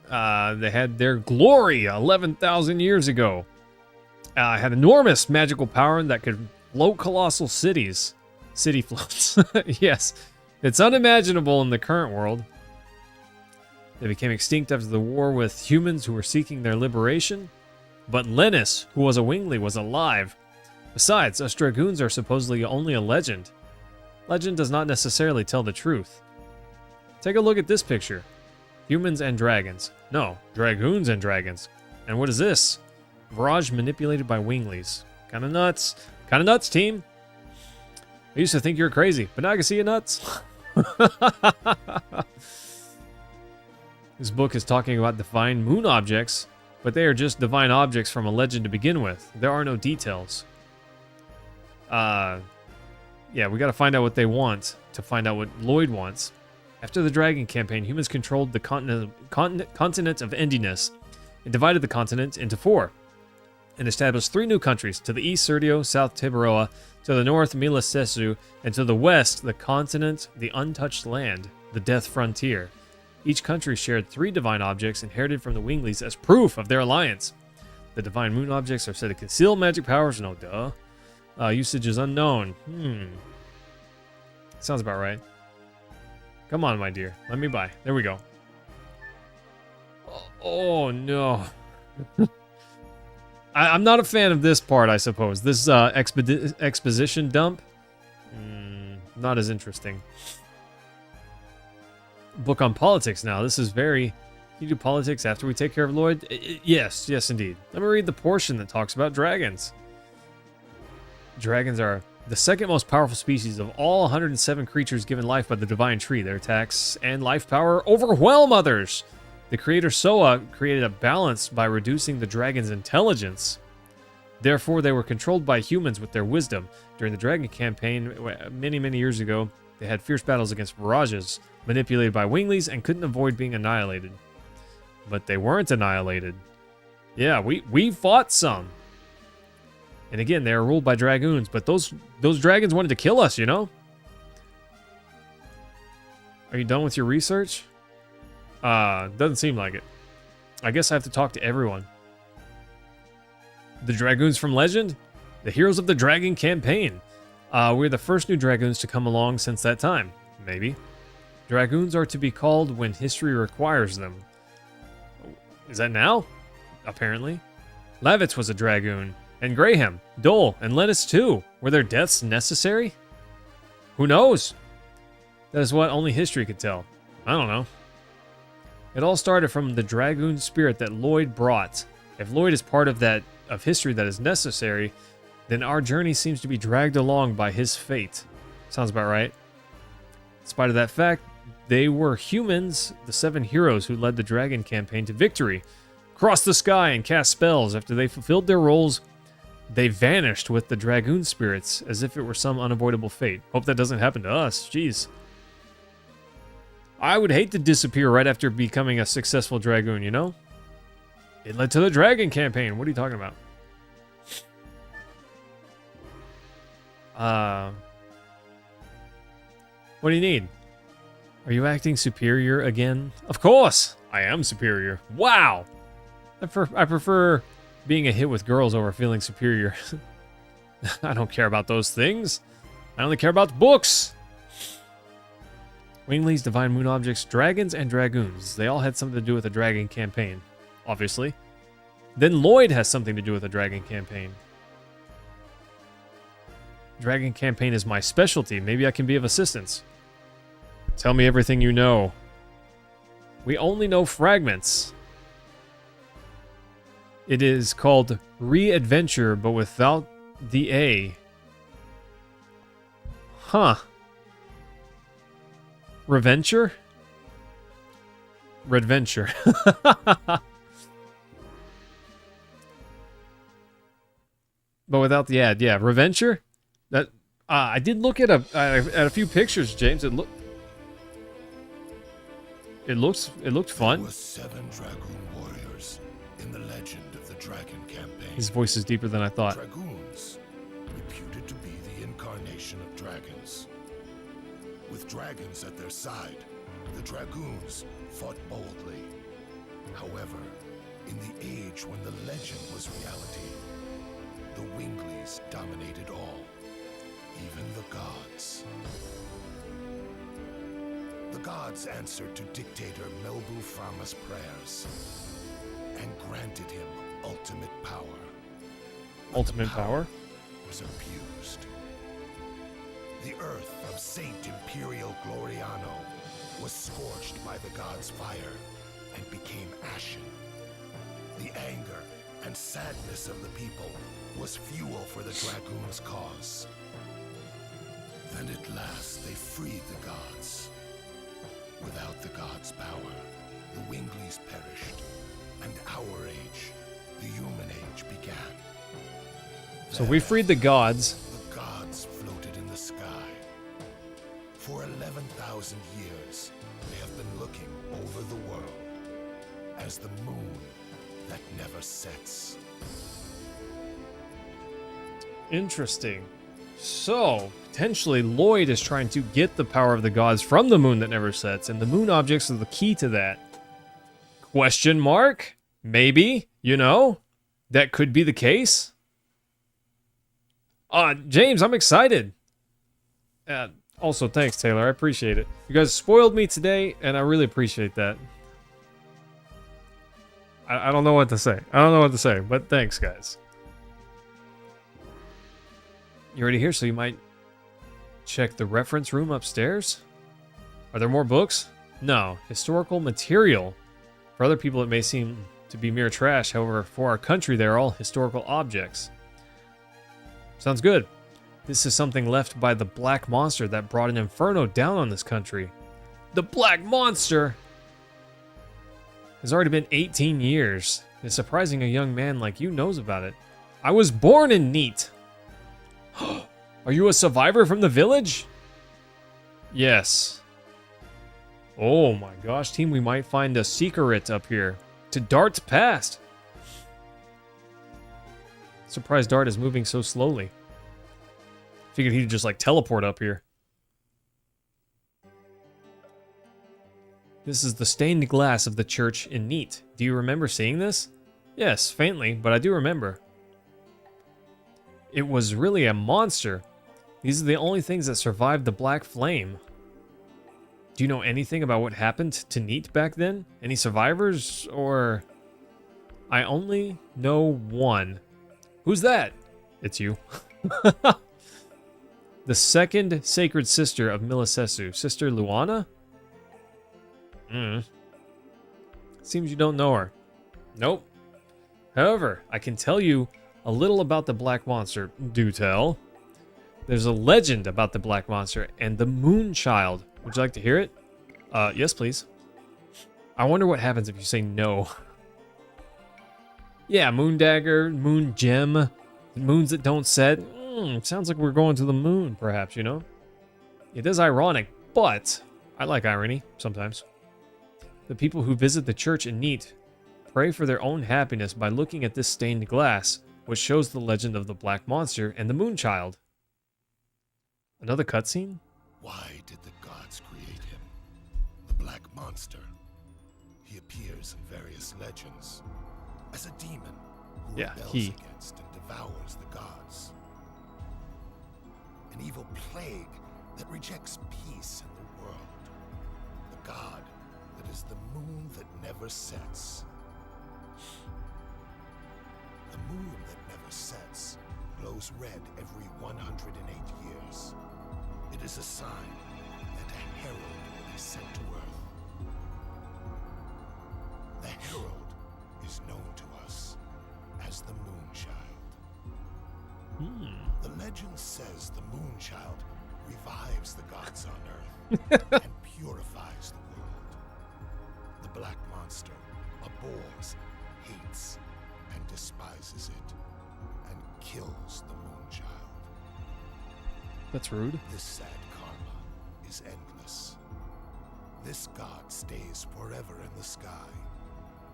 They had their glory 11,000 years ago. Had enormous magical power that could float colossal cities. City floats. Yes. It's unimaginable in the current world. They became extinct after the war with humans who were seeking their liberation. But Lennis, who was a Wingly, was alive. Besides, us Dragoons are supposedly only a legend. Legend does not necessarily tell the truth. Take a look at this picture. Humans and dragons. No, Dragoons and dragons. And what is this? Virage manipulated by Winglies. Kinda nuts. Kinda nuts, team. I used to think you were crazy, but now I can see you nuts. This book is talking about divine moon objects, but they are just divine objects from a legend to begin with. There are no details. Yeah, we gotta find out what they want to find out what Lloyd wants. After the Dragon campaign, humans controlled the continent of Endiness and divided the continent into 4 and established 3 new countries. To the east, Serdio, south, Tiberoa, to the north, Milasesu, and to the west, the continent, the untouched land, the Death Frontier. Each country shared 3 divine objects inherited from the Winglies as proof of their alliance. The divine moon objects are said to conceal magic powers. No, duh. Usage is unknown. Sounds about right. Come on, my dear. Let me buy. There we go. Oh no. I'm not a fan of this part, I suppose. This exposition dump. Not as interesting. Book on politics now. This is very... You do politics after we take care of Lloyd? Yes, yes indeed. Let me read the portion that talks about dragons. Dragons are the second most powerful species of all 107 creatures given life by the Divine Tree. Their attacks and life power overwhelm others. The creator Soa created a balance by reducing the dragon's intelligence. Therefore, they were controlled by humans with their wisdom. During the Dragon campaign, many, many years ago, they had fierce battles against Virages, manipulated by Winglies, and couldn't avoid being annihilated. But they weren't annihilated. Yeah, we fought some. And again, they are ruled by Dragoons, but those dragons wanted to kill us, you know? Are you done with your research? Doesn't seem like it. I guess I have to talk to everyone. The Dragoons from Legend? The heroes of the Dragon campaign. We're the first new Dragoons to come along since that time. Maybe. Dragoons are to be called when history requires them. Is that now? Apparently. Lavitz was a Dragoon. And Graham, Dole, and Lennis too. Were their deaths necessary? Who knows? That is what only history could tell. I don't know. It all started from the Dragoon spirit that Lloyd brought. If Lloyd is part of history that is necessary, then our journey seems to be dragged along by his fate. Sounds about right. In spite of that fact, they were humans, the 7 heroes who led the Dragon campaign to victory, crossed the sky and cast spells. After they fulfilled their roles, they vanished with the Dragoon spirits as if it were some unavoidable fate. Hope that doesn't happen to us. Jeez. I would hate to disappear right after becoming a successful Dragoon, you know? It led to the Dragon campaign. What are you talking about? What do you need? Are you acting superior again? Of course! I am superior. Wow! I prefer being a hit with girls over feeling superior. I don't care about those things. I only care about the books! Wingley's divine moon objects, dragons, and dragoons. They all had something to do with the Dragon campaign, obviously. Then Lloyd has something to do with the Dragon campaign. Dragon campaign is my specialty. Maybe I can be of assistance. Tell me everything you know. We only know fragments. It is called Re-Adventure, but without the A. Huh. Reventure? Redventure. But without the ad, yeah. Reventure? That I did look at a few pictures, James. It looked fun. There were 7 Dragoon warriors in the legend of the Dragon campaign. His voice is deeper than I thought. Dragoons, reputed to be the incarnation of dragons. With dragons at their side, the Dragoons fought boldly. However, in the age when the legend was reality, the Wingleys dominated all, even the gods. The gods answered to dictator Melbu Frama's prayers and granted him ultimate power. But Ultimate the power? was abused. The earth of Saint Imperial Gloriano was scorched by the gods' fire and became ashen. The anger and sadness of the people was fuel for the Dragoons' cause. Then at last they freed the gods. Without the gods' power, the Wingleys perished, and our age, the human age, began. So we freed the gods. The gods floated in the sky. For 11,000 years, they have been looking over the world as the moon that never sets. Interesting. So, potentially Lloyd is trying to get the power of the gods from the moon that never sets, and the moon objects are the key to that. Question mark? Maybe, you know? That could be the case. James, I'm excited. Also, thanks, Taylor. I appreciate it. You guys spoiled me today, and I really appreciate that. I don't know what to say. I don't know what to say, but thanks, guys. You're already here, so you might check the reference room upstairs? Are there more books? No. Historical material. For other people, it may seem to be mere trash. However, for our country, they are all historical objects. Sounds good. This is something left by the Black Monster that brought an inferno down on this country. The Black Monster! It's already been 18 years. It's surprising a young man like you knows about it. I was born in Neat. Are you a survivor from the village? Yes. Oh my gosh, team, we might find a secret up here. To Dart's past. Surprised Dart is moving so slowly. Figured he'd just like teleport up here. This is the stained glass of the church in Neat. Do you remember seeing this? Yes, faintly, but I do remember. It was really a monster. These are the only things that survived the Black Flame. Do you know anything about what happened to Neat back then? Any survivors, or... I only know one. Who's that? It's you. The second sacred sister of Milicesu, Sister Luana? Seems you don't know her. Nope. However, I can tell you a little about the Black Monster. Do tell. There's a legend about the Black Monster and the Moon Child. Would you like to hear it? Yes, please. I wonder what happens if you say no. Yeah, Moon Dagger, Moon Gem, moons that don't set. Sounds like we're going to the moon, perhaps, you know? It is ironic, but I like irony sometimes. The people who visit the church in Neat pray for their own happiness by looking at this stained glass, which shows the legend of the Black Monster and the Moon Child. Another cutscene? Why did the gods create him? The Black Monster. He appears in various legends as a demon who rebels against and devours the gods. An evil plague that rejects peace in the world. The god that is the moon that never sets. The moon that never sets glows red every 108 years. It is a sign that a herald will be sent to Earth. The herald is known to us as the Moonchild. The legend says the Moonchild revives the gods on Earth and purifies the world. The Black Monster abhors, hates, and despises it, and kills the Moonchild. That's rude. This sad karma is endless. This god stays forever in the sky,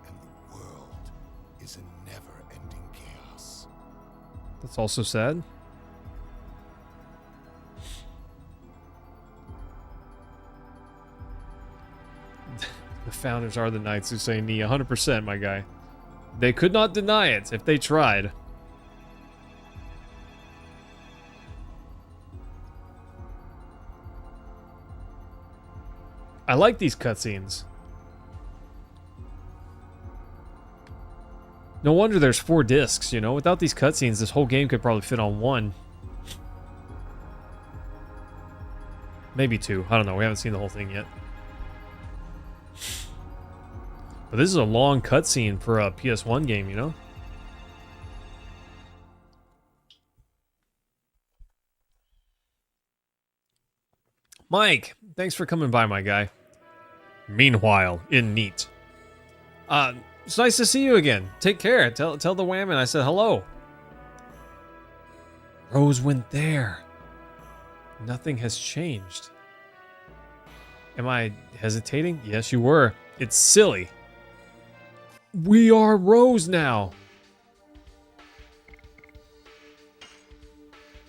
and the world is a never-ending chaos. That's also sad. The founders are the knights who say knee 100%, my guy. They could not deny it if they tried. I like these cutscenes. No wonder there's 4 discs, you know? Without these cutscenes, this whole game could probably fit on 1. Maybe 2. I don't know. We haven't seen the whole thing yet. But this is a long cutscene for a PS1 game, you know? Mike, thanks for coming by, my guy. Meanwhile, in Neat. It's nice to see you again. Take care. Tell the whammon I said hello. Rose went there. Nothing has changed. Am I hesitating? Yes, you were. It's silly. We are Rose now.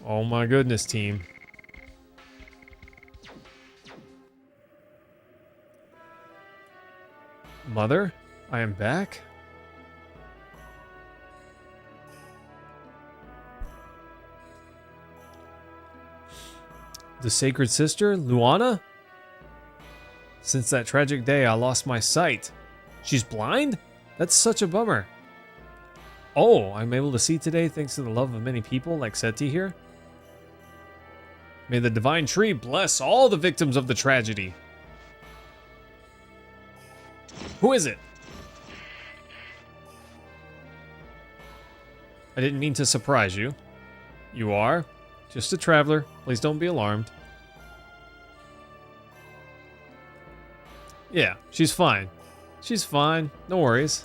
Oh my goodness, team. Mother, I am back. The sacred sister, Luana? Since that tragic day, I lost my sight. She's blind? That's such a bummer. Oh, I'm able to see today thanks to the love of many people like Seti here. May the divine tree bless all the victims of the tragedy. Who is it? I didn't mean to surprise you. You are? Just a traveler. Please don't be alarmed. Yeah, she's fine. She's fine. No worries.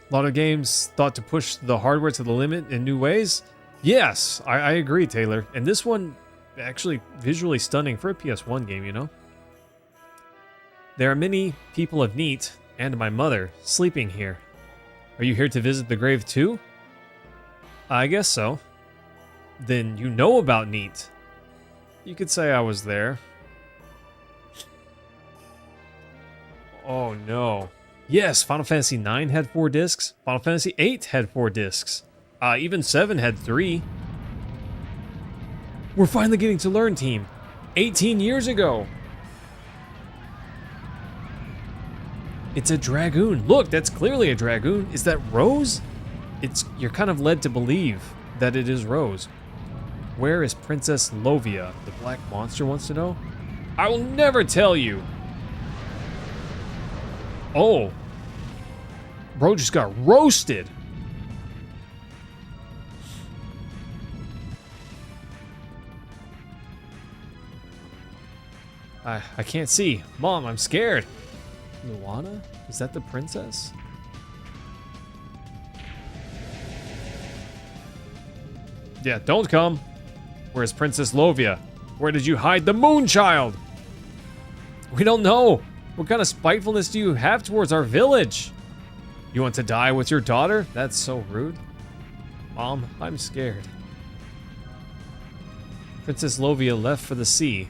A lot of games thought to push the hardware to the limit in new ways. Yes, I agree, Taylor. And this one, actually visually stunning for a PS1 game, you know? There are many people of Neat, and my mother, sleeping here. Are you here to visit the grave too? I guess so. Then you know about Neat. You could say I was there. Oh no. Yes, Final Fantasy IX had 4 discs. Final Fantasy VIII had 4 discs. Even 7 had 3. We're finally getting to learn, team. 18 years ago. It's a Dragoon. Look, that's clearly a Dragoon. Is that Rose? You're kind of led to believe that it is Rose. Where is Princess Lovia? The Black Monster wants to know. I will never tell you. Oh. Bro just got roasted. I can't see. Mom, I'm scared. Luana? Is that the princess? Yeah, don't come. Where's Princess Lovia? Where did you hide the Moonchild? We don't know. What kind of spitefulness do you have towards our village? You want to die with your daughter? That's so rude. Mom, I'm scared. Princess Lovia left for the sea.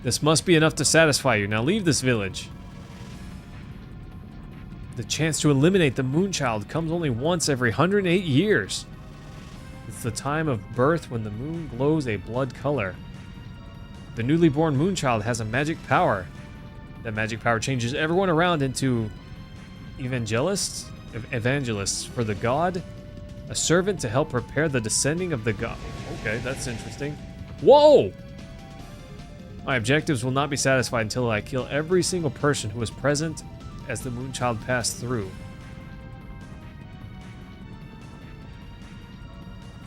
This must be enough to satisfy you. Now leave this village. The chance to eliminate the Moonchild comes only once every 108 years. It's the time of birth when the moon glows a blood color. The newly born Moonchild has a magic power. That magic power changes everyone around into evangelists for the god, a servant to help prepare the descending of the god. Okay, that's interesting. Whoa! My objectives will not be satisfied until I kill every single person who was present as the Moonchild passed through.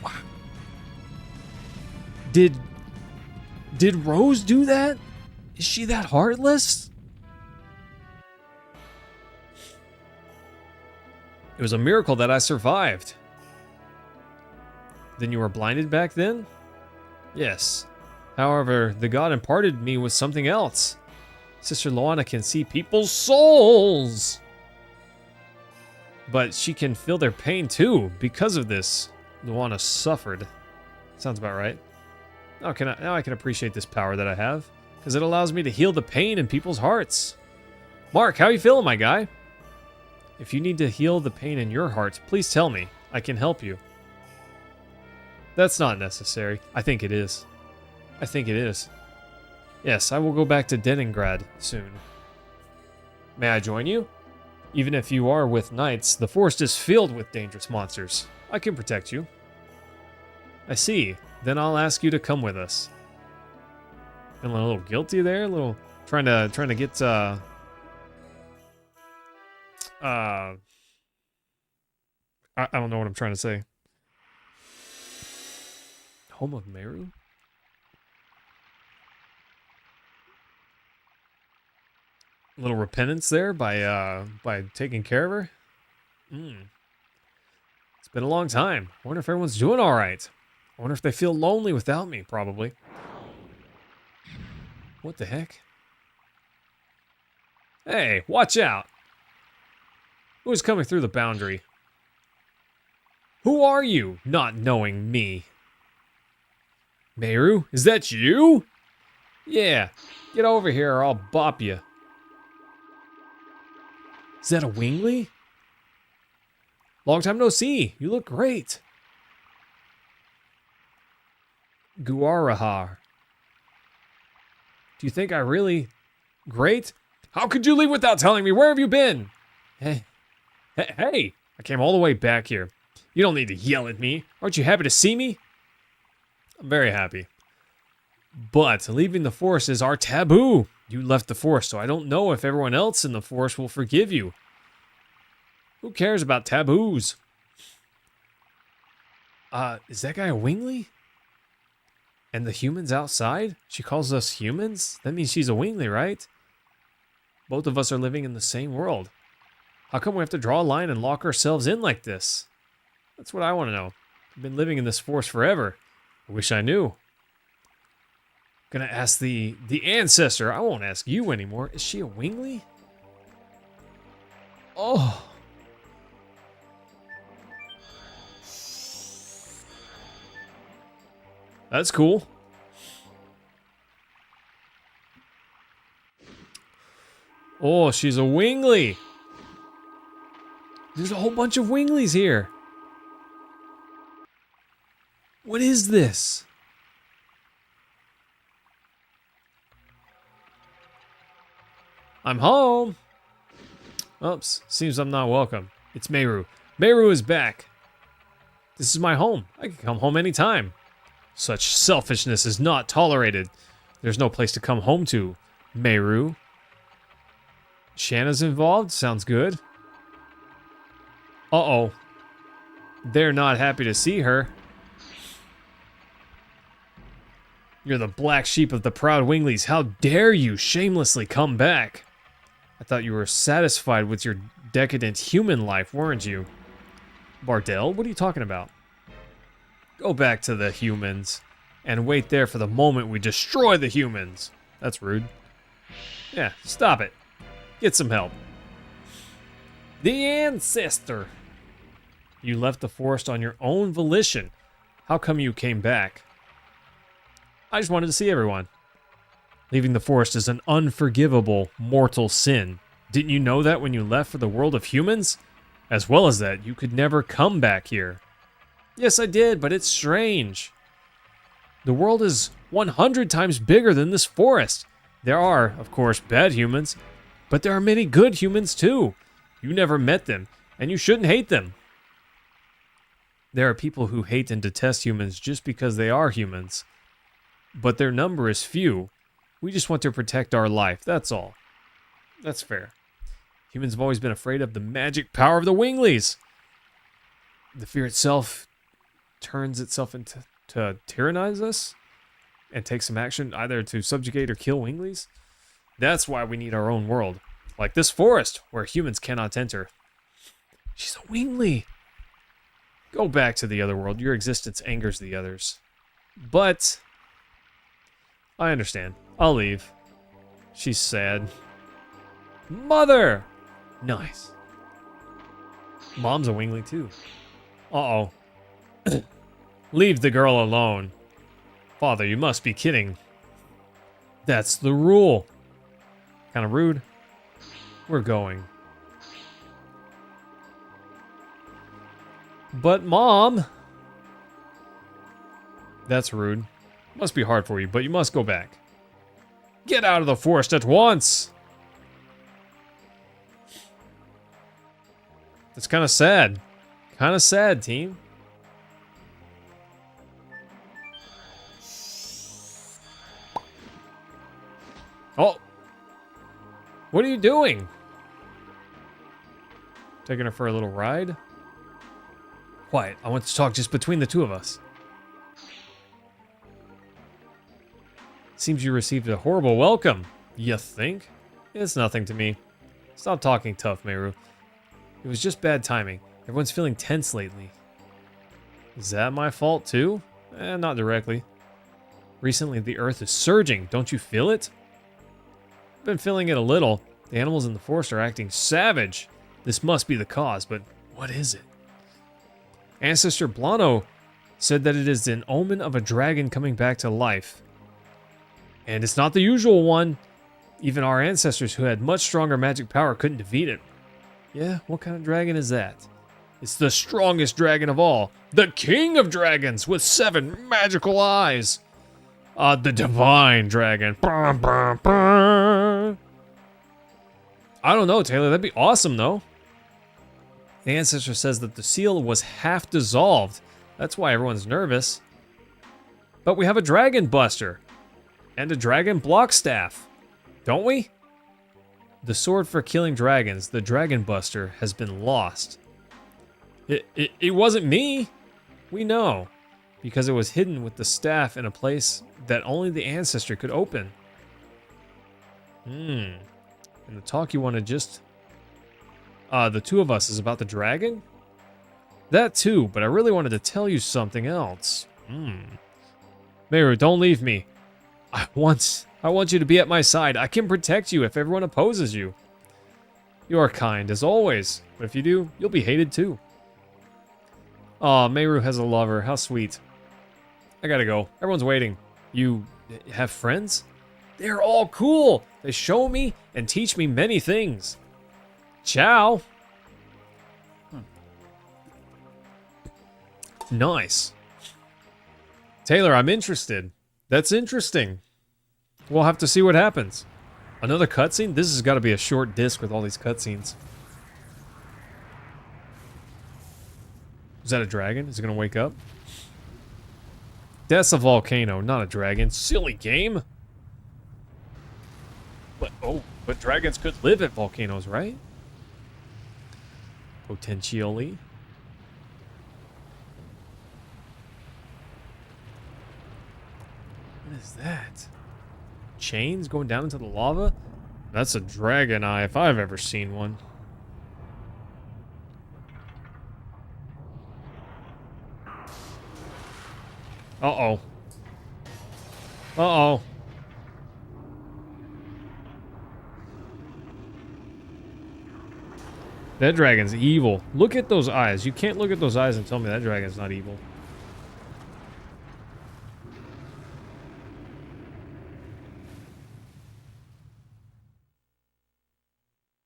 Wow. Did Rose do that? Is she that heartless? It was a miracle that I survived. Then you were blinded back then? Yes. However, the god imparted me with something else. Sister Luana can see people's souls. But she can feel their pain too. Because of this, Luana suffered. Sounds about right. Now I can appreciate this power that I have, because it allows me to heal the pain in people's hearts. Mark, how you feeling, my guy? If you need to heal the pain in your heart, please tell me. I can help you. That's not necessary. I think it is. I think it is. Yes, I will go back to Deningrad soon. May I join you? Even if you are with knights, the forest is filled with dangerous monsters. I can protect you. I see. Then I'll ask you to come with us. Feeling a little guilty there, a little trying to get I don't know what I'm trying to say. Home of Meru? A little repentance there by taking care of her. It's been a long time. I wonder if everyone's doing all right. I wonder if they feel lonely without me. Probably. What the heck? Hey, watch out! Who is coming through the boundary? Who are you, not knowing me? Meru, is that you? Yeah, get over here or I'll bop you. Is that a Wingly? Long time no see. You look great. Guarahar. Do you think I really... Great? How could you leave without telling me? Where have you been? Hey. Hey! I came all the way back here. You don't need to yell at me. Aren't you happy to see me? I'm very happy. But leaving the forest is our taboo. You left the forest, so I don't know if everyone else in the forest will forgive you. Who cares about taboos? Is that guy a Wingly? And the humans outside? She calls us humans? That means she's a Wingly, right? Both of us are living in the same world. How come we have to draw a line and lock ourselves in like this? That's what I want to know. I've been living in this forest forever. I wish I knew. Gonna ask the ancestor. I won't ask you anymore. Is she a Wingly? Oh. That's cool. Oh, she's a Wingly. There's a whole bunch of Winglies here. What is this? I'm home. Oops, seems I'm not welcome. It's Meru. Meru is back. This is my home. I can come home anytime. Such selfishness is not tolerated. There's no place to come home to, Meru. Shanna's involved? Sounds good. Uh-oh. They're not happy to see her. You're the black sheep of the proud Wingleys. How dare you shamelessly come back? I thought you were satisfied with your decadent human life, weren't you? Bardell, what are you talking about? Go back to the humans and wait there for the moment we destroy the humans. That's rude. Yeah, stop it. Get some help. The ancestor. You left the forest on your own volition. How come you came back? I just wanted to see everyone. Leaving the forest is an unforgivable mortal sin. Didn't you know that when you left for the world of humans? As well as that, you could never come back here. Yes, I did, but it's strange. The world is 100 times bigger than this forest. There are, of course, bad humans, but there are many good humans too. You never met them, and you shouldn't hate them. There are people who hate and detest humans just because they are humans. But their number is few. We just want to protect our life, that's all. That's fair. Humans have always been afraid of the magic power of the Wingleys. The fear itself turns itself into to tyrannize us and take some action either to subjugate or kill Wingleys. That's why we need our own world. Like this forest where humans cannot enter. She's a Wingley. Go back to the other world. Your existence angers the others. But I understand. I'll leave. She's sad. Mother! Nice. Mom's a Wingly too. Uh-oh. Leave the girl alone. Father, you must be kidding. That's the rule. Kind of rude. We're going. But Mom! That's rude. Must be hard for you, but you must go back. Get out of the forest at once! That's kind of sad. Kind of sad, team. Oh! What are you doing? Taking her for a little ride? Quiet. I want to talk just between the two of us. Seems you received a horrible welcome. You think? It's nothing to me. Stop talking tough, Meru. It was just bad timing. Everyone's feeling tense lately. Is that my fault too? Not directly. Recently, the earth is surging. Don't you feel it? I've been feeling it a little. The animals in the forest are acting savage. This must be the cause, but what is it? Ancestor Blano said that it is an omen of a dragon coming back to life. And it's not the usual one. Even our ancestors who had much stronger magic power couldn't defeat it. Yeah, what kind of dragon is that? It's the strongest dragon of all. The king of dragons with 7 magical eyes. The divine dragon. I don't know, Taylor. That'd be awesome, though. The ancestor says that the seal was half dissolved. That's why everyone's nervous. But we have a dragon buster. And a dragon block staff. Don't we? The sword for killing dragons, the Dragon Buster, has been lost. It wasn't me. We know. Because it was hidden with the staff in a place that only the ancestor could open. And the talk you want to just... the two of us is about the dragon? That too, but I really wanted to tell you something else. Meru, don't leave me. I want you to be at my side. I can protect you if everyone opposes you. You are kind, as always. But if you do, you'll be hated too. Aw, Meru has a lover. How sweet. I gotta go. Everyone's waiting. You have friends? They're all cool. They show me and teach me many things. Ciao. Nice. Taylor, I'm interested. That's interesting. We'll have to see what happens. Another cutscene? This has got to be a short disc with all these cutscenes. Is that a dragon? Is it going to wake up? That's a volcano, not a dragon. Silly game. But, oh, but dragons could live at volcanoes, right? Potentially. What is that? Chains going down into the lava? That's a dragon eye if I've ever seen one. Uh-oh. Uh-oh. That dragon's evil. Look at those eyes. You can't look at those eyes and tell me that dragon's not evil.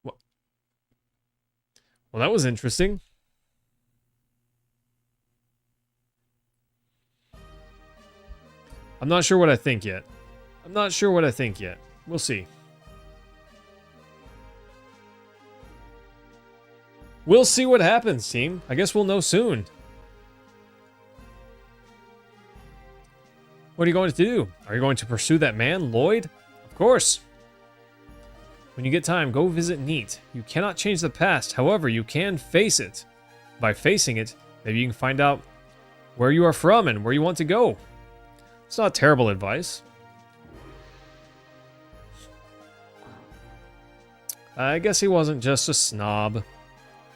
What? Well, that was interesting. I'm not sure what I think yet. I'm not sure what I think yet. We'll see. We'll see what happens, team. I guess we'll know soon. What are you going to do? Are you going to pursue that man, Lloyd? Of course. When you get time, go visit Neat. You cannot change the past. However, you can face it. By facing it, maybe you can find out where you are from and where you want to go. It's not terrible advice. I guess he wasn't just a snob.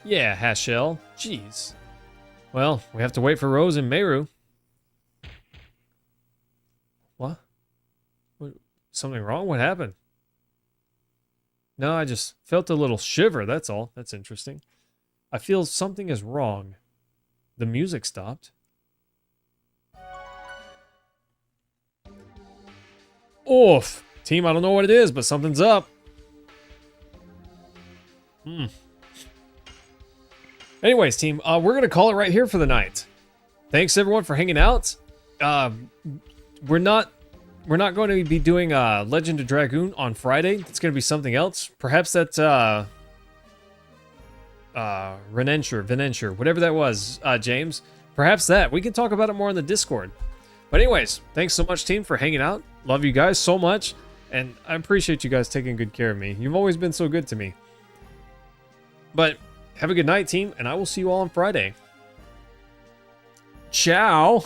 Yeah, Hashell. Jeez. Well, we have to wait for Rose and Meru. What? Something wrong? What happened? No, I just felt a little shiver, that's all. That's interesting. I feel something is wrong. The music stopped. Oof. Team, I don't know what it is, but something's up. Anyways, team, we're going to call it right here for the night. Thanks, everyone, for hanging out. We're not going to be doing Legend of Dragoon on Friday. It's going to be something else. Perhaps that's Venenture, whatever that was, James. Perhaps that. We can talk about it more on the Discord. But anyways, thanks so much, team, for hanging out. Love you guys so much. And I appreciate you guys taking good care of me. You've always been so good to me. But have a good night, team, and I will see you all on Friday. Ciao.